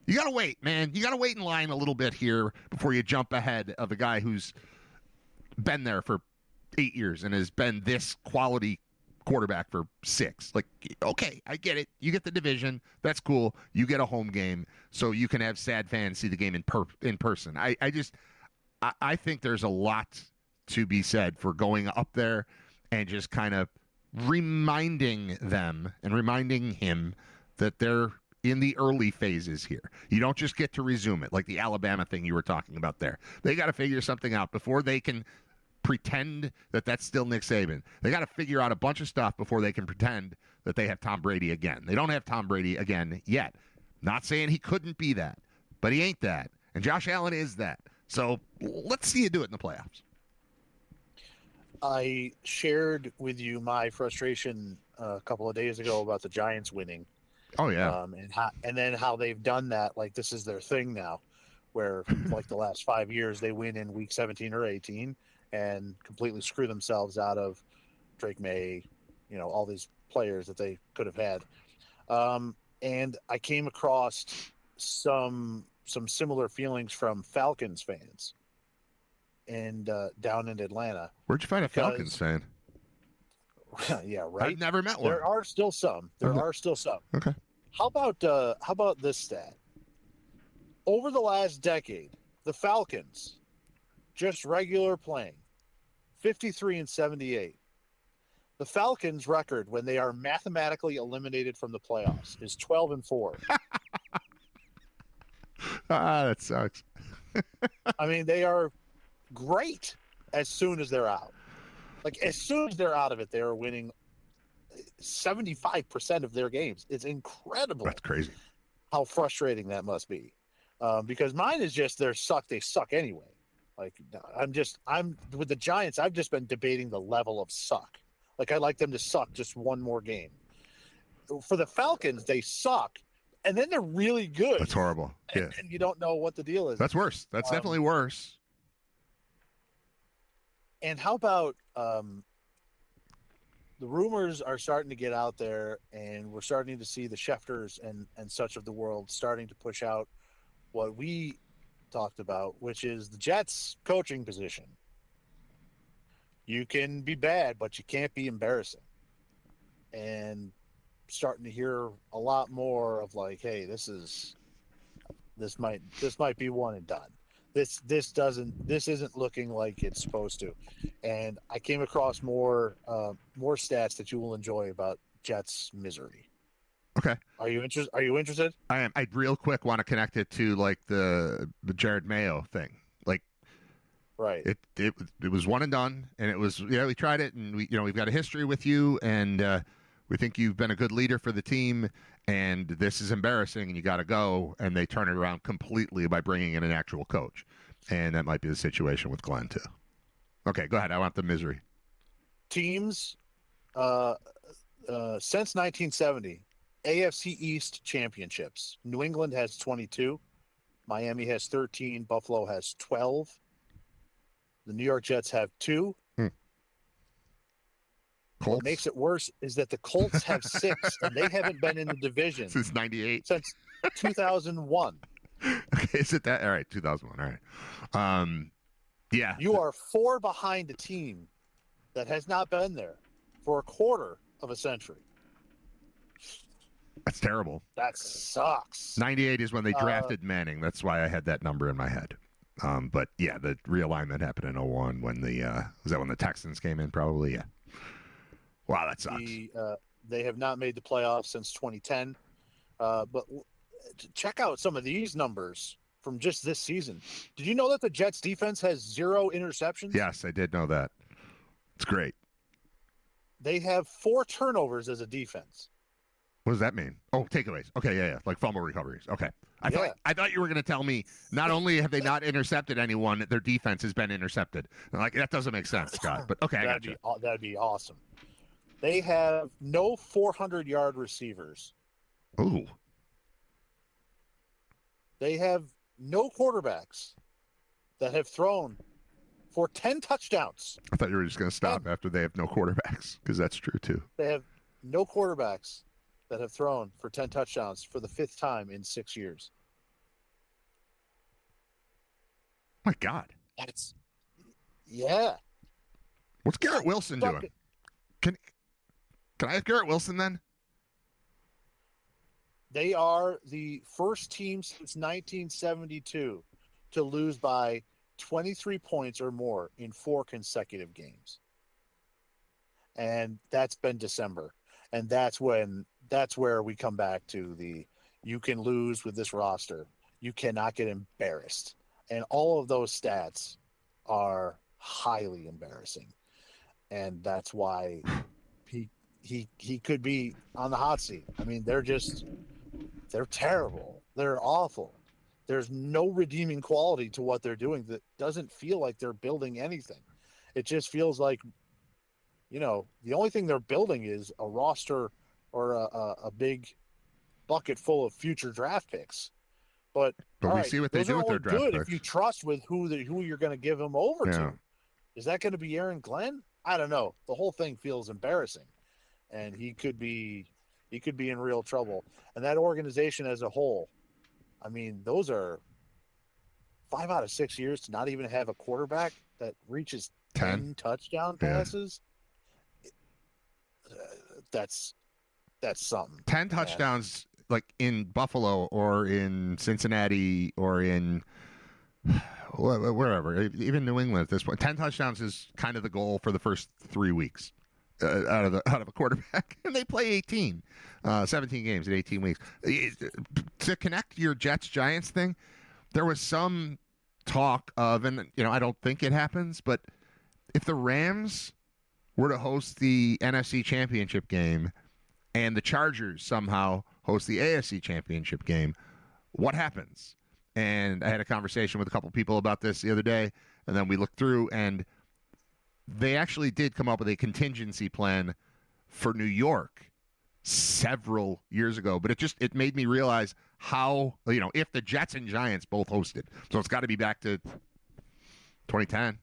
you got to wait, man. You got to wait in line a little bit here before you jump ahead of a guy who's been there for 8 years and has been this quality quarterback for 6. Like, okay, I get it. You get the division. That's cool. You get a home game, so you can have sad fans see the game in person. I think there's a lot to be said for going up there and just kind of reminding them and reminding him that they're in the early phases here. You don't just get to resume it like the Alabama thing you were talking about there. They got to figure something out before they can pretend that that's still Nick Saban. They got to figure out a bunch of stuff before they can pretend that they have Tom Brady again. They don't have Tom Brady again yet. Not saying he couldn't be that, but he ain't that. And Josh Allen is that. So let's see you do it in the playoffs. I shared with you my frustration a couple of days ago about the Giants winning. Oh, yeah. And then how they've done that. Like, this is their thing now, where like the last 5 years they win in week 17 or 18 and completely screw themselves out of Drake May, all these players that they could have had. And I came across some similar feelings from Falcons fans and down in Atlanta. Where'd you find a Falcons fan? Yeah, right. I've never met one. There are still some. Okay. How about this stat? Over the last decade, the Falcons, just regular playing, 53-78. The Falcons' record when they are mathematically eliminated from the playoffs is 12-4. That sucks. I mean, they are great as soon as they're out. Like, as soon as they're out of it, they are winning 75% of their games. It's incredible. That's crazy. How frustrating that must be. Because mine is just they suck anyway. Like, I'm with the Giants. I've just been debating the level of suck. Like, I'd like them to suck just one more game. For the Falcons, they suck, and then they're really good. That's horrible. Yeah. And you don't know what the deal is. That's worse. That's definitely worse. And how about the rumors are starting to get out there, and we're starting to see the Schefters and such of the world starting to push out what we talked about, which is the Jets coaching position. You can be bad, but you can't be embarrassing. And starting to hear a lot more of like, hey, this might be one and done. This isn't looking like it's supposed to. And I came across more stats that you will enjoy about Jets misery. Okay. Are you interested? I am. I real quick want to connect it to like the Jared Mayo thing. Like, right. It was one and done, and it was we tried it, and we've got a history with you, and we think you've been a good leader for the team, and this is embarrassing, and you got to go. And they turn it around completely by bringing in an actual coach, and that might be the situation with Glenn too. Okay, go ahead. I want the misery. Teams since 1970. AFC East championships. New England has 22. Miami has 13. Buffalo has 12. The New York Jets have 2. What makes it worse is that the Colts have 6, and they haven't been in the division since 98. Since 2001. Okay, is it that? All right, 2001. All right. Yeah. You are 4 behind a team that has not been there for a quarter of a century. That's terrible. That sucks. 98 is when they drafted Manning. That's why I had that number in my head. But yeah, the realignment happened in 01 when was that when the Texans came in? Probably, yeah. Wow, that sucks. They have not made the playoffs since 2010. But check out some of these numbers from just this season. Did you know that the Jets defense has 0 interceptions? Yes, I did know that. It's great. They have 4 turnovers as a defense. What does that mean? Oh, takeaways. Okay, yeah, like fumble recoveries. Okay. I thought you were going to tell me not only have they not intercepted anyone, their defense has been intercepted. Like, that doesn't make sense, Scott. But okay, I got you. That'd be awesome. They have no 400-yard receivers. Ooh. They have no quarterbacks that have thrown for 10 touchdowns. I thought you were just going to stop after they have no quarterbacks, because that's true, too. They have no quarterbacks that have thrown for 10 touchdowns for the 5th time in 6 years. My God. Yeah. What's Garrett Wilson doing? Can I have Garrett Wilson then? They are the first team since 1972 to lose by 23 points or more in 4 consecutive games. And that's been December. And that's where we come back to you can lose with this roster. You cannot get embarrassed. And all of those stats are highly embarrassing. And that's why he could be on the hot seat. I mean, they're terrible. They're awful. There's no redeeming quality to what they're doing. That doesn't feel like they're building anything. It just feels like, the only thing they're building is a roster or a big bucket full of future draft picks. But we see what they do with their draft picks. If you trust with who you're going to give them over to. Is that going to be Aaron Glenn? I don't know. The whole thing feels embarrassing, and he could be in real trouble. And that organization as a whole, I mean, those are 5 out of 6 years to not even have a quarterback that reaches 10 touchdown passes. That's something. 10 touchdowns, like in Buffalo or in Cincinnati or in wherever, even New England at this point. 10 touchdowns is kind of the goal for the first 3 weeks out of a quarterback, and they play 17 games in 18 weeks. To connect your Jets-Giants thing, there was some talk of, and I don't think it happens, but if the Rams were to host the NFC Championship game and the Chargers somehow host the AFC Championship game, what happens? And I had a conversation with a couple people about this the other day, and then we looked through, and they actually did come up with a contingency plan for New York several years ago. But it made me realize how, if the Jets and Giants both hosted, so it's got to be back to 2010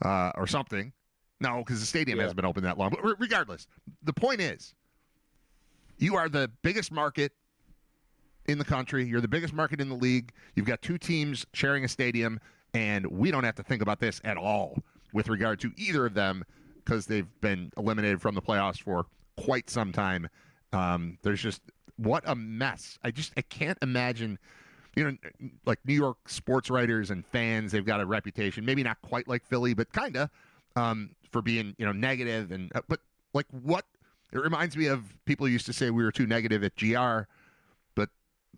or something. No, because the stadium hasn't been open that long. But regardless, the point is, you are the biggest market in the country. You're the biggest market in the league. You've got 2 teams sharing a stadium, and we don't have to think about this at all with regard to either of them because they've been eliminated from the playoffs for quite some time. There's just, what a mess. I can't imagine, like New York sports writers and fans, they've got a reputation, maybe not quite like Philly, but kind of, for being, negative. But like what, it reminds me of people used to say we were too negative at GR, but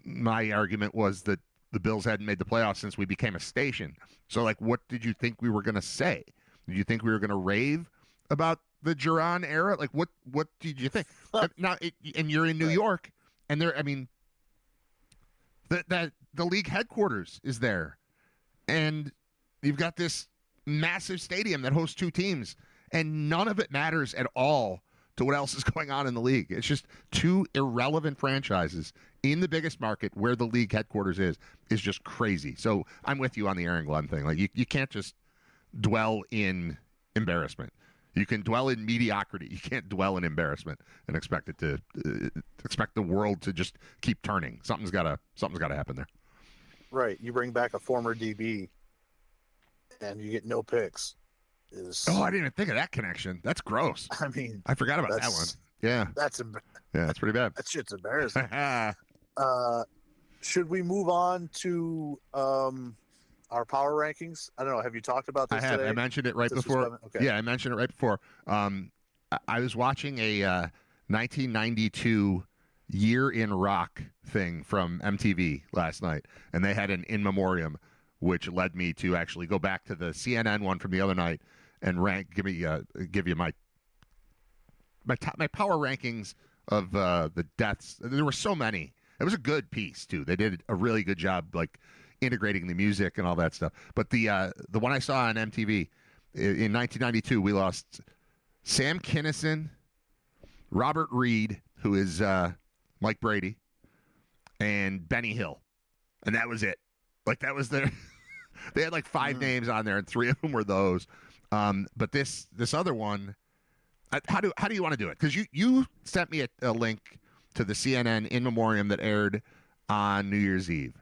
my argument was that the Bills hadn't made the playoffs since we became a station. So, like, what did you think we were going to say? Did you think we were going to rave about the Giron era? Like, what did you think? Now, and you're in New York, and the league headquarters is there, and you've got this massive stadium that hosts 2 teams, and none of it matters at all to what else is going on in the league. It's just 2 irrelevant franchises in the biggest market where the league headquarters is just crazy. So I'm with you on the Aaron Glenn thing. Like, you can't just dwell in embarrassment. You can dwell in mediocrity. You can't dwell in embarrassment and expect the world to just keep turning. Something's got to happen there. Right. You bring back a former DB and you get no picks. I didn't even think of that connection. That's gross. I mean, I forgot about that one. Yeah. That's pretty bad. That shit's embarrassing. Should we move on to our power rankings? I don't know. Have you talked about this today? I mentioned it right before. Okay. Yeah, I mentioned it right before. I was watching a 1992 Year in Rock thing from MTV last night, and they had an in memoriam, which led me to actually go back to the CNN one from the other night and give you my my power rankings of the deaths. There were so many. It was a good piece too. They did a really good job, like integrating the music and all that stuff. But the one I saw on MTV in 1992, we lost Sam Kinison, Robert Reed, who is Mike Brady, and Benny Hill, and that was it. Like that was their. They had like 5 names on there, and 3 of them were those. But this other one, how do you want to do it? Because you sent me a link to the CNN in memoriam that aired on New Year's Eve,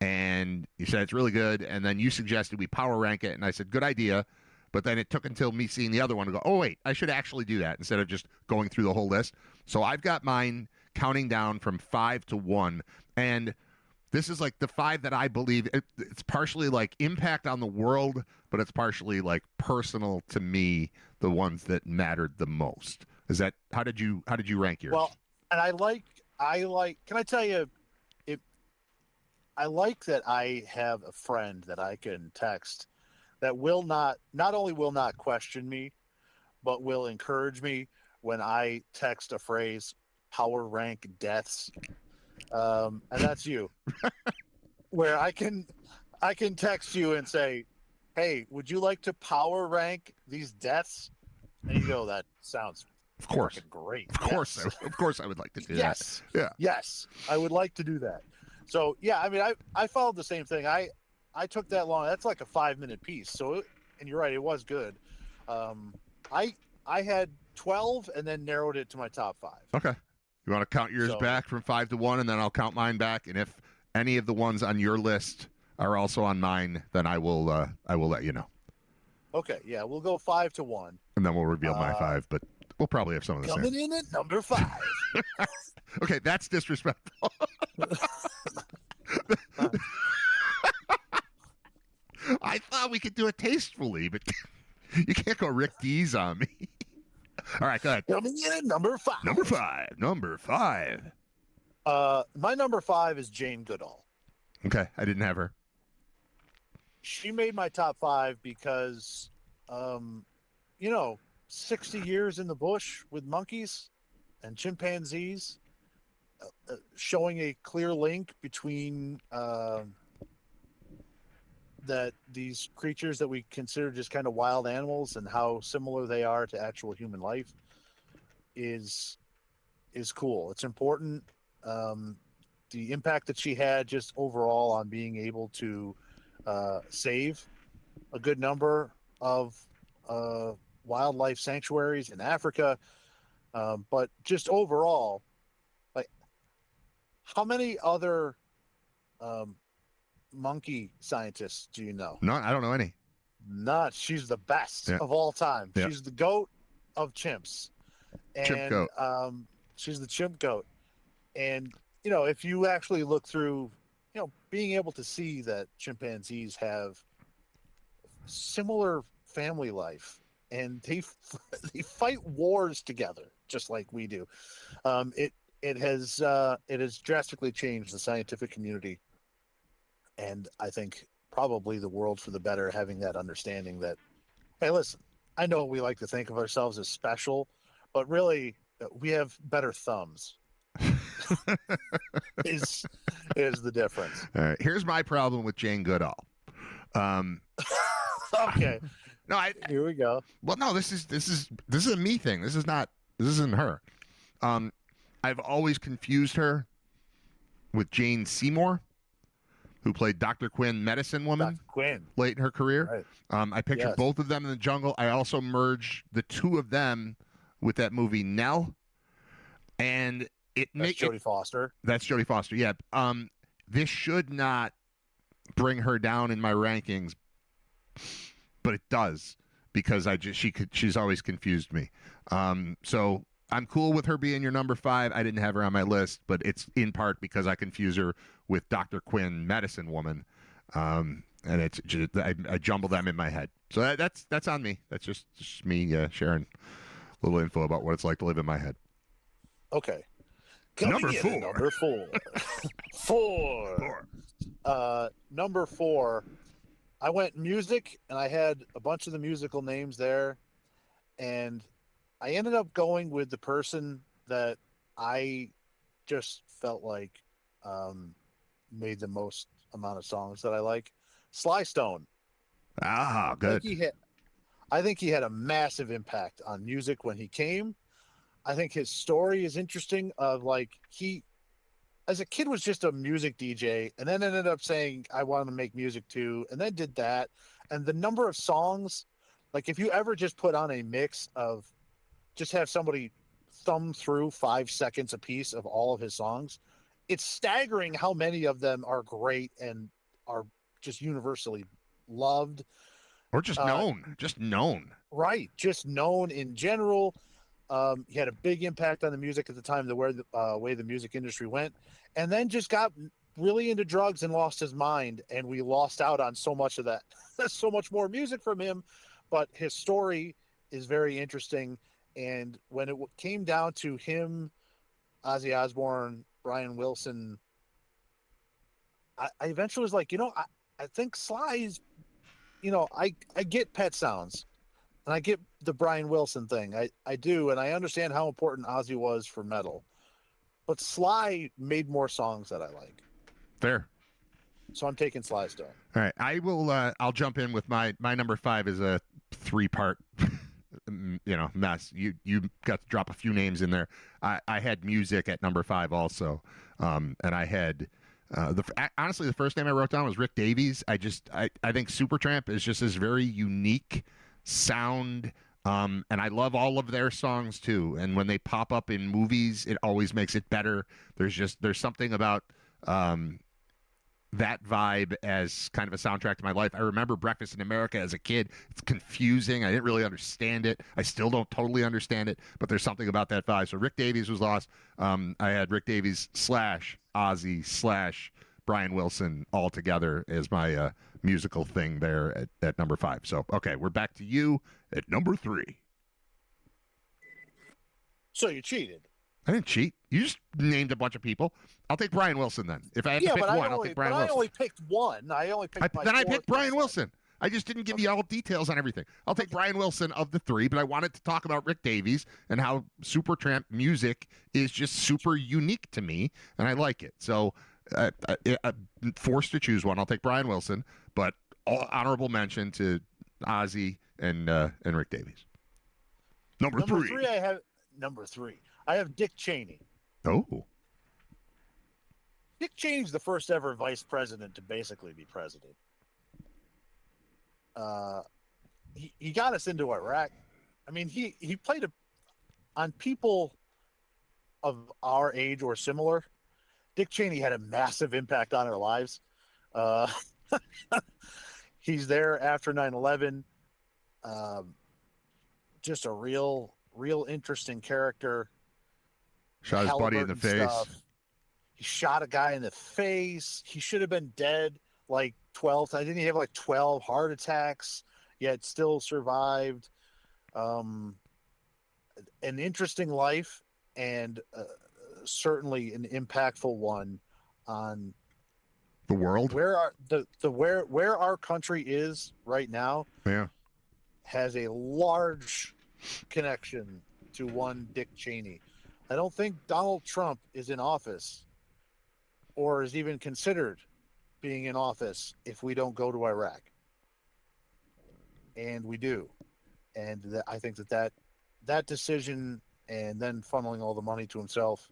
and you said it's really good. And then you suggested we power rank it, and I said good idea. But then it took until me seeing the other one to go, oh wait, I should actually do that instead of just going through the whole list. So I've got mine counting down from 5 to 1, and this is like the 5 that I believe it's partially like impact on the world, but it's partially like personal to me, the ones that mattered the most. Is that how did you rank yours? Well, and I like can I tell you I like that I have a friend that I can text that will not only will not question me, but will encourage me when I text a phrase power rank deaths. And that's you. Where I can text you and say, hey, would you like to power rank these deaths? And you go, that sounds of course great. Of course, yes. of course I would like to do yes. that. Yeah. Yes, I would like to do that. So yeah, I mean, I followed the same thing. I took that long. That's like a 5-minute piece. So, and you're right, it was good. I had 12 and then narrowed it to my top 5. Okay. You want to count yours back from 5 to 1, and then I'll count mine back. And if any of the ones on your list are also on mine, then I will let you know. Okay, yeah, we'll go 5 to 1, and then we'll reveal my 5. But we'll probably have some of the coming same. in at number 5. Okay, that's disrespectful. I thought we could do it tastefully, but you can't go Rick Dees on me. All right, go ahead. Coming in at number 5. Number 5. My number 5 is Jane Goodall. Okay, I didn't have her. She made my top 5 because, 60 years in the bush with monkeys and chimpanzees, showing a clear link between that these creatures that we consider just kind of wild animals and how similar they are to actual human life is cool. It's important. The impact that she had just overall on being able to save a good number of wildlife sanctuaries in Africa, but just overall, like, how many other monkey scientists do you know? No, I don't know any. Not. She's the best of all time. Yeah. She's the goat of chimps. And, chimp goat. She's the chimp goat. And, if you actually look through, being able to see that chimpanzees have similar family life and they fight wars together just like we do. It has drastically changed the scientific community. And I think probably the world for the better, having that understanding that, hey, listen, I know we like to think of ourselves as special, but really we have better thumbs. is the difference. All right, here's my problem with Jane Goodall. Okay. No, here we go. Well, no, this is a me thing. This isn't her. I've always confused her with Jane Seymour, who played Dr. Quinn, Medicine Woman, Dr. Quinn, late in her career. Right. I pictured both of them in the jungle. I also merged the two of them with that movie Nell, and that's Jodie Foster. That's Jodie Foster. Yeah. This should not bring her down in my rankings, but it does because she's always confused me. So I'm cool with her being your number 5. I didn't have her on my list, but it's in part because I confuse her with Dr. Quinn, Medicine Woman, and it's just, I jumble them in my head. So that's on me. That's just me sharing a little info about what it's like to live in my head. Okay. Number 4. Number 4. 4. Number 4. I went music, and I had a bunch of the musical names there, and I ended up going with the person that I just felt like um, made the most amount of songs that I like. Sly Stone. Ah, I think good. he had. I think he had a massive impact on music when he came. I think his story is interesting. Of like he, as a kid, was just a music DJ, and then ended up saying, "I want to make music too," and then did that. And the number of songs, like if you ever just put on a mix of, just have somebody thumb through 5 seconds a piece of all of his songs, it's staggering how many of them are great and are just universally loved. Or just Uh, known. Just known. right, just known in general. He had a big impact on the music at the time, the way the music industry went, and then just got really into drugs and lost his mind, and we lost out on so much of that. So much more music from him, but his story is very interesting. And when it came down to him, Ozzy Osbourne, Brian Wilson, I eventually was like, I think Sly's, I get Pet Sounds and I get the Brian Wilson thing. I do, and I understand how important Ozzy was for metal. But Sly made more songs that I like. Fair. So I'm taking Sly Stone. All right. I will I'll jump in with my number 5 is a 3-part mess. You got to drop a few names in there. I had music at number 5 also. And I had honestly, the first name I wrote down was Rick Davies. I think Supertramp is just this very unique sound, and I love all of their songs too. And when they pop up in movies, it always makes it better. There's something about that vibe as kind of a soundtrack to my life. I remember Breakfast in America as a kid. It's confusing. I didn't really understand it. I still don't totally understand it, but there's something about that vibe. So Rick Davies was lost. I had Rick Davies / Ozzy / Brian Wilson all together as my musical thing there at number 5. So, okay, we're back to you at number 3. So you cheated. I didn't cheat. You just named a bunch of people. I'll take Brian Wilson then. If I have to pick one, I'll take Brian Wilson. I only picked one. I picked Brian Wilson. I just didn't give you all details on everything. I'll take Brian Wilson of the 3, but I wanted to talk about Rick Davies and how Supertramp music is just super unique to me, and I like it. So, forced to choose one. I'll take Brian Wilson, but honorable mention to Ozzy and Rick Davies. Number 3. Number 3. I have Dick Cheney. Oh. Dick Cheney's the first ever vice president to basically be president. He got us into Iraq. I mean, he played on people of our age or similar. Dick Cheney had a massive impact on our lives. He's there after 9/11. Just a real interesting character. Shot his buddy in the face. Stuff. He shot a guy in the face. He should have been dead like 12. Didn't he have like 12 heart attacks? Yet still survived. An interesting life, and certainly an impactful one on the world. Where our country is right now. Yeah, has a large connection to one Dick Cheney. I don't think Donald Trump is in office or is even considered being in office if we don't go to Iraq. And we do. And I think that decision, and then funneling all the money to himself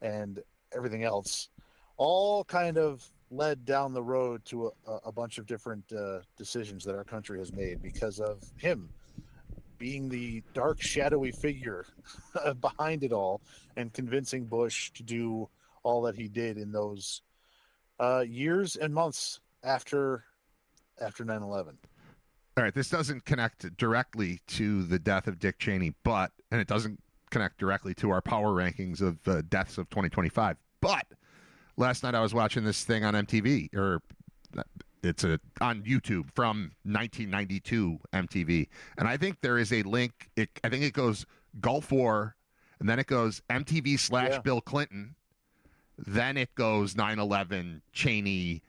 and everything else, all kind of led down the road to a bunch of different decisions that our country has made because of him being the dark, shadowy figure behind it all and convincing Bush to do all that he did in those years and months after 9/11. All right, this doesn't connect directly to the death of Dick Cheney, and it doesn't connect directly to our power rankings of deaths of 2025. But last night I was watching this thing on MTV, or it's on YouTube from 1992 MTV, and I think there is a link. I think it goes Gulf War, and then it goes MTV / Bill Clinton, then it goes 9/11 Cheney,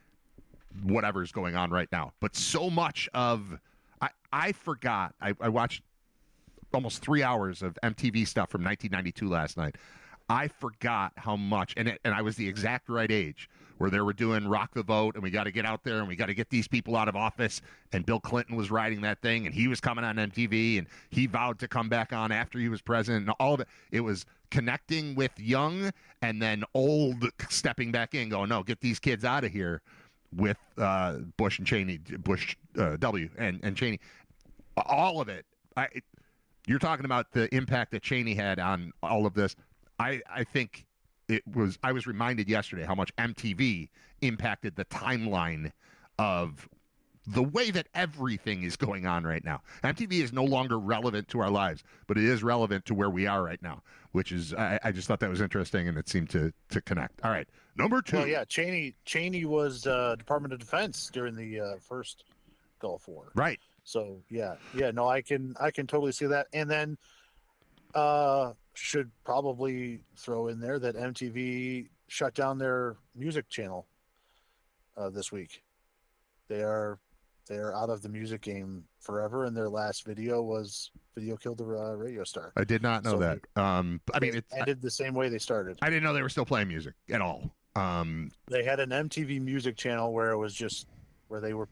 whatever's going on right now. But so much of I forgot. I watched almost 3 hours of MTV stuff from 1992 last night. I forgot how much, and I was the exact right age where they were doing Rock the Vote, and we got to get out there, and we got to get these people out of office, and Bill Clinton was riding that thing, and he was coming on MTV, and he vowed to come back on after he was president, and all of it. It was connecting with young and then old stepping back in, going, no, get these kids out of here with Bush and Cheney, Bush W and Cheney. All of it. You're talking about the impact that Cheney had on all of this. I think I was reminded yesterday how much MTV impacted the timeline of the way that everything is going on right now. MTV is no longer relevant to our lives, but it is relevant to where we are right now, which is, I just thought that was interesting, and it seemed to connect. All right, number 2. Well, yeah, Cheney was Department of Defense during the first Gulf War. Right. So yeah, no, I can totally see that. And then should probably throw in there that MTV shut down their music channel this week. They are out of the music game forever, and their last video was "Video Killed the Radio Star." I did not know that. I mean, it ended the same way they started. I didn't know they were still playing music at all. They had an MTV music channel where it was just where they were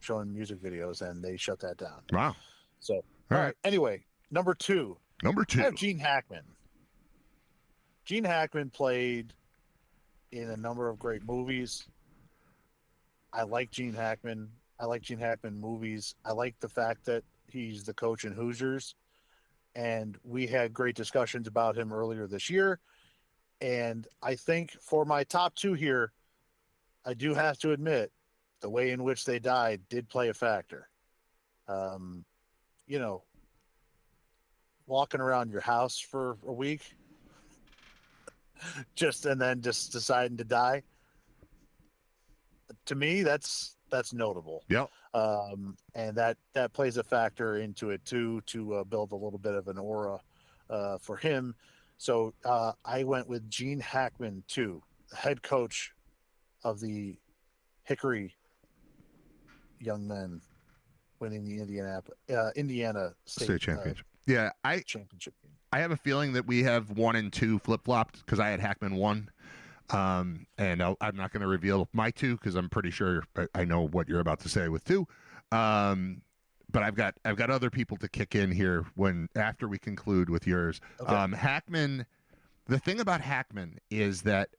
showing music videos, and they shut that down. Wow. So, all right. Anyway, number 2. I have Gene Hackman. Gene Hackman played in a number of great movies. I like Gene Hackman. I like Gene Hackman movies. I like the fact that he's the coach in Hoosiers. And we had great discussions about him earlier this year. And I think for my top 2 here, I do have to admit the way in which they died did play a factor. You know, walking around your house for a week, and then deciding to die. To me, that's notable. Yep. And that plays a factor into it too, to build a little bit of an aura for him. So I went with Gene Hackman too, the head coach of the Hickory young men, winning the Indiana State Championship. Championship game. I have a feeling that we have 1 and 2 flip-flopped because I had Hackman 1. And I'm not going to reveal my 2 because I'm pretty sure I know what you're about to say with 2. But I've got other people to kick in here after we conclude with yours. Okay. Hackman, the thing about Hackman is that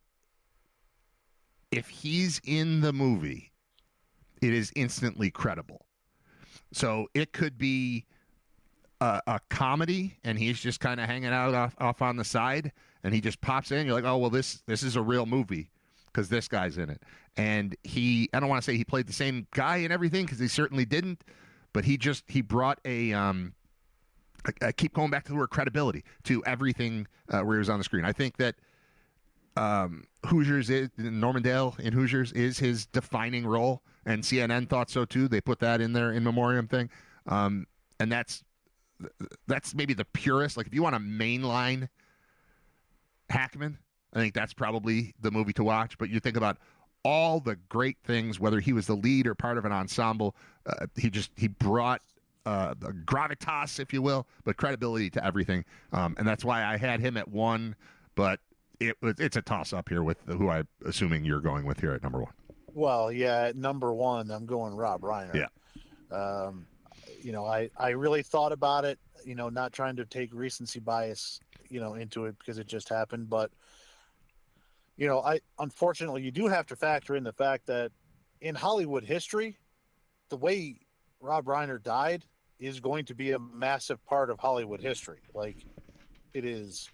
if he's in the movie, it is instantly credible. So it could be a comedy, and he's just kind of hanging out off on the side, and he just pops in. You're like, oh well, this is a real movie because this guy's in it. And I don't want to say he played the same guy and everything because he certainly didn't, but he brought I keep going back to the word credibility to everything where he was on the screen. I think that Hoosiers Normandale in Hoosiers is his defining role, and CNN thought so too. They put that in their in memoriam thing, and that's maybe the purest. Like if you want to mainline Hackman, I think that's probably the movie to watch. But you think about all the great things, whether he was the lead or part of an ensemble, he brought the gravitas, if you will, but credibility to everything, and that's why I had him at 1. But it's a toss-up here with who I'm assuming you're going with here at number 1. Well, yeah, at number 1, I'm going Rob Reiner. Yeah. I really thought about it, not trying to take recency bias, into it because it just happened. But, unfortunately, you do have to factor in the fact that in Hollywood history, the way Rob Reiner died is going to be a massive part of Hollywood history. Like, it is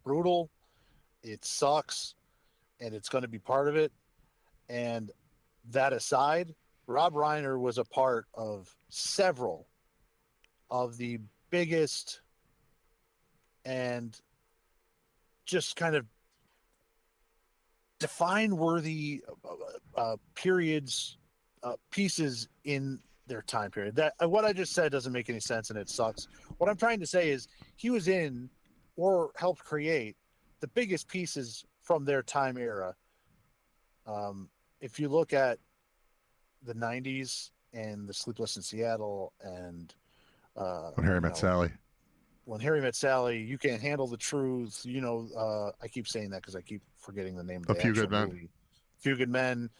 brutal. It sucks, and it's going to be part of it. And that aside, Rob Reiner was a part of several of the biggest and just kind of define-worthy pieces in their time period. That what I just said doesn't make any sense, and it sucks. What I'm trying to say is he was in or helped create the biggest pieces from their time era. If you look at the 90s and the Sleepless in Seattle and When Harry Met Sally. when Harry Met Sally, You Can't Handle the Truth. I keep saying that because I keep forgetting the name of A the Few actual Good Men. movie. Few Good Men.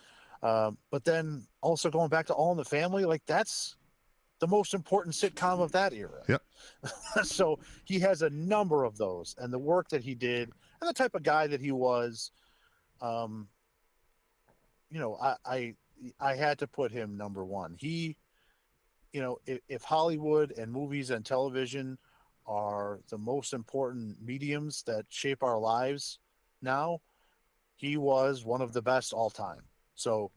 But then also going back to All in the Family, like that's the most important sitcom of that era. Yep. So he has a number of those, and the work that he did, and the type of guy that he was. I had to put him number one. He, if Hollywood and movies and television are the most important mediums that shape our lives now, he was one of the best all time. So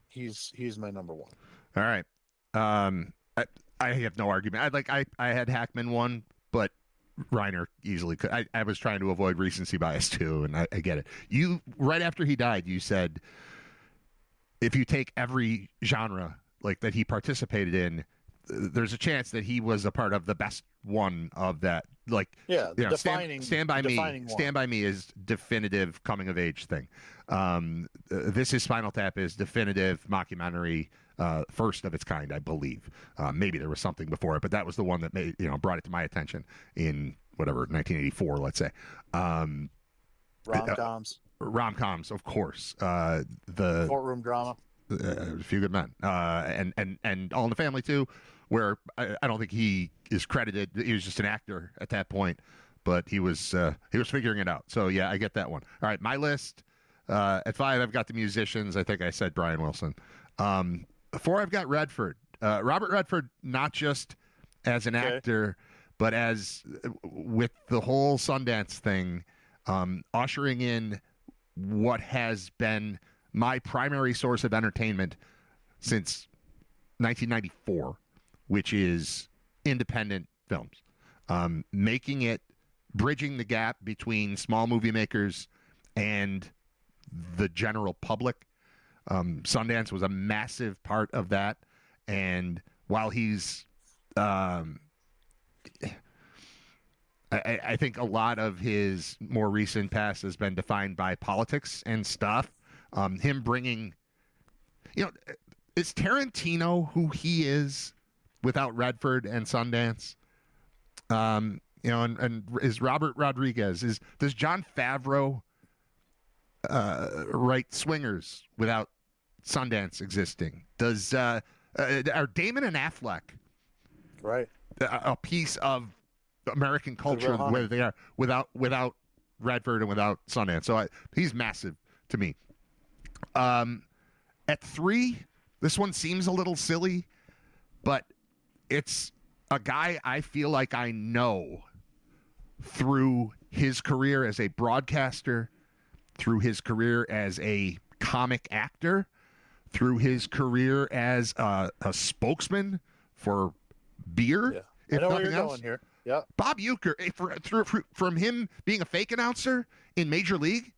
he's my number one. All right. I have no argument. I had Hackman one, but Reiner easily could. I was trying to avoid recency bias too, and I get it. You right after he died, you said if you take every genre like that he participated in, there's a chance that he was a part of the best one of that. Like, defining. Stand by Me. Stand by Me is definitive coming of age thing. This is Spinal Tap is definitive mockumentary, first of its kind, I believe. Maybe there was something before it, but that was the one that brought it to my attention in whatever 1984, let's say. Rom-coms, of course. The courtroom drama. A Few Good Men, and All in the Family too, where I don't think he is credited. He was just an actor at that point, but he was figuring it out. So yeah, I get that one. All right, my list at 5, I've got the musicians. I think I said Brian Wilson. 4, I've got Redford, Robert Redford, not just as an actor, but as with the whole Sundance thing, ushering in what has been my primary source of entertainment since 1994, which is independent films. Bridging the gap between small movie makers and the general public. Sundance was a massive part of that. And while he's, I think a lot of his more recent past has been defined by politics and stuff. Him bringing, is Tarantino who he is without Redford and Sundance? And is Robert Rodriguez, does Jon Favreau write Swingers without Sundance existing? Are Damon and Affleck right a piece of American culture where they are without Redford and without Sundance? So he's massive to me. At 3, this one seems a little silly, but it's a guy I feel like I know through his career as a broadcaster, through his career as a comic actor, through his career as a spokesman for beer. Yeah. If I know where nothing you're else. going here. Yeah. Bob Uecker, from him being a fake announcer in Major League,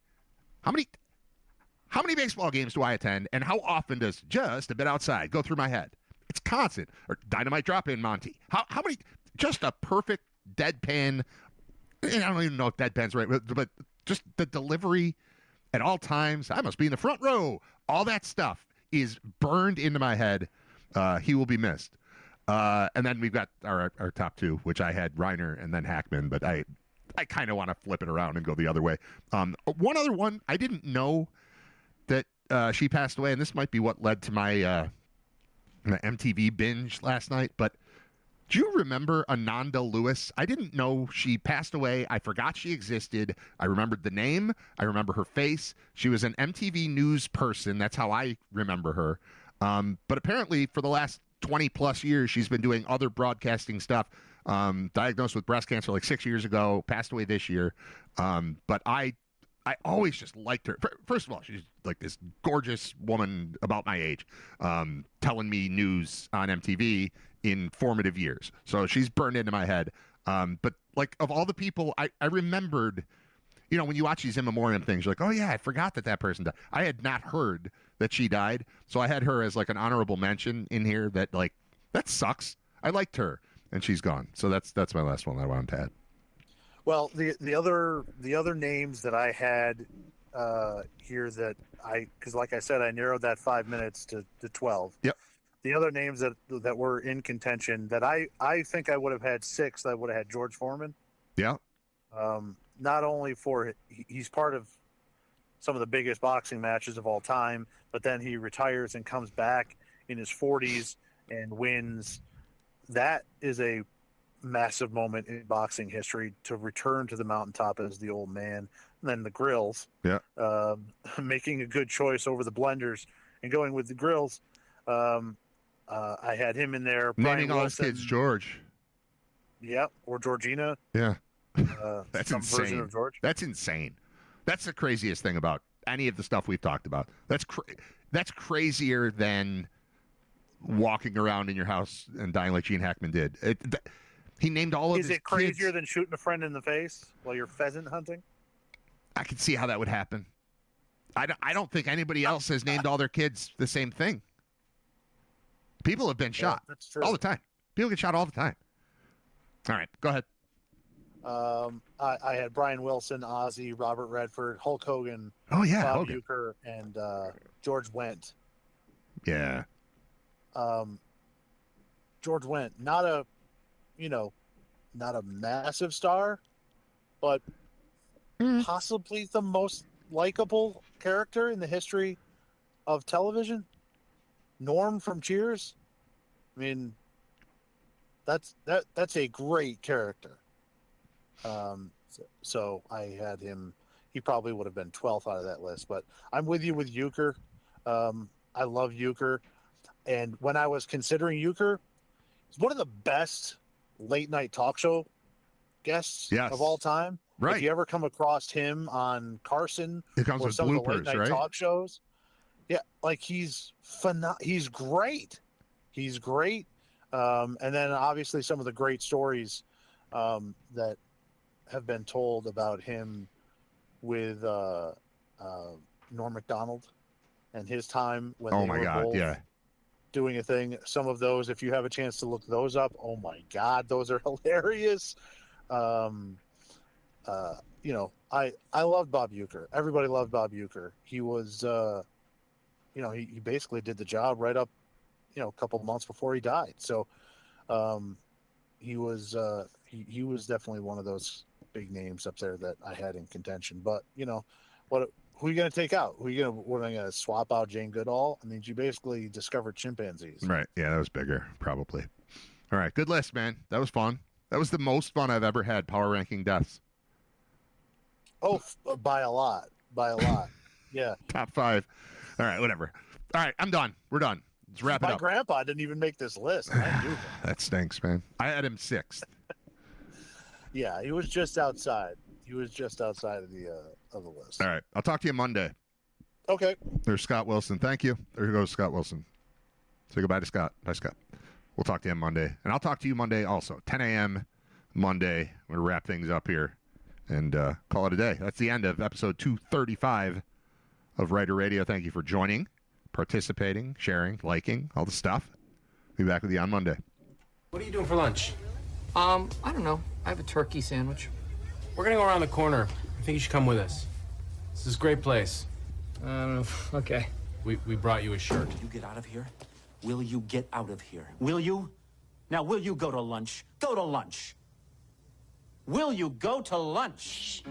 how many baseball games do I attend, and how often does just a bit outside go through my head? It's constant. Or Dynamite Drop-In Monty. How many? Just a perfect deadpan. And I don't even know if deadpan's right, but just the delivery at all times. I must be in the front row. All that stuff is burned into my head. He will be missed. And then we've got our top 2, which I had Reiner and then Hackman, but I kind of want to flip it around and go the other way. One other one, I didn't know that she passed away, and this might be what led to my MTV binge last night, but do you remember Ananda Lewis? I didn't know she passed away. I forgot she existed. I remembered the name. I remember her face. She was an MTV news person. That's how I remember her. But apparently for the last 20 plus years, she's been doing other broadcasting stuff. Diagnosed with breast cancer like 6 years ago, passed away this year. But I always just liked her. First of all, she's like this gorgeous woman about my age, telling me news on MTV in formative years. So she's burned into my head. But like of all the people, I remembered, when you watch these in memoriam things, you're like, oh yeah, I forgot that person died. I had not heard that she died. So I had her as like an honorable mention in here that like, that sucks. I liked her and she's gone. So that's my last one I wanted to add. Well, the other names that I had here that because like I said, I narrowed that 5 minutes to 12. Yep. The other names that were in contention that I think I would have had sixth, I would have had George Foreman. Yeah. Not only for he's part of some of the biggest boxing matches of all time, but then he retires and comes back in his 40s and wins. That is a massive moment in boxing history, to return to the mountaintop as the old man. And then the Grills, making a good choice over the Blenders and going with the Grills. I had him in there. Naming all his kids George. Yeah, or Georgina. Yeah. That's some version insane. of George. That's insane. That's the craziest thing about any of the stuff we've talked about. That's crazier than walking around in your house and dying like Gene Hackman did. He named all of his kids. Is it crazier than shooting a friend in the face while you're pheasant hunting? I can see how that would happen. I don't think anybody else has named all their kids the same thing. People have been shot all the time. People get shot all the time. All right, go ahead. I had Brian Wilson, Ozzy, Robert Redford, Hulk Hogan, Oh yeah, Bob Hogan. Uecker, and George Wendt. Yeah. George Wendt, not a massive star, but possibly the most likable character in the history of television. Norm from Cheers. I mean, that's a great character. So I had him. He probably would have been 12th out of that list, but I'm with you with Uecker. I love Uecker, and when I was considering Uecker, he's one of the best late night talk show guests of all time. Right. If you ever come across him on Carson or some of the late night talk shows, yeah, like he's great. He's great. And then obviously some of the great stories that have been told about him with Norm Macdonald and his time when they were both doing a thing. Some of those, if you have a chance to look those up, oh my God, those are hilarious. I loved Bob Uecker. Everybody loved Bob Uecker. He was, he basically did the job right up, a couple months before he died. So he was definitely one of those big names up there that I had in contention. But who are you going to take out? What are you going to swap out Jane Goodall? I mean, you basically discovered chimpanzees. Right. Yeah, that was bigger, probably. All right. Good list, man. That was fun. That was the most fun I've ever had power ranking deaths. Oh, by a lot. Yeah. Top 5. All right, whatever. All right, I'm done. We're done. Let's wrap it up. My grandpa didn't even make this list. I knew that stinks, man. I had him 6th. Yeah, he was just outside. He was just outside of the list. All right, I'll talk to you Monday. Okay. There's Scott Wilson. Thank you. There goes Scott Wilson. Say goodbye to Scott. Bye, Scott. We'll talk to him Monday. And I'll talk to you Monday also. 10 a.m. Monday. I'm going to wrap things up here and call it a day. That's the end of episode 235 of Writer Radio. Thank you for joining, participating, sharing, liking, all the stuff. Be back with you on Monday. What are you doing for lunch? I don't know. I have a turkey sandwich. We're gonna go around the corner. I think you should come with us. This is a great place. Okay. We brought you a shirt. Will you get out of here? Will you get out of here? Will you? Now, will you go to lunch? Go to lunch. Will you go to lunch?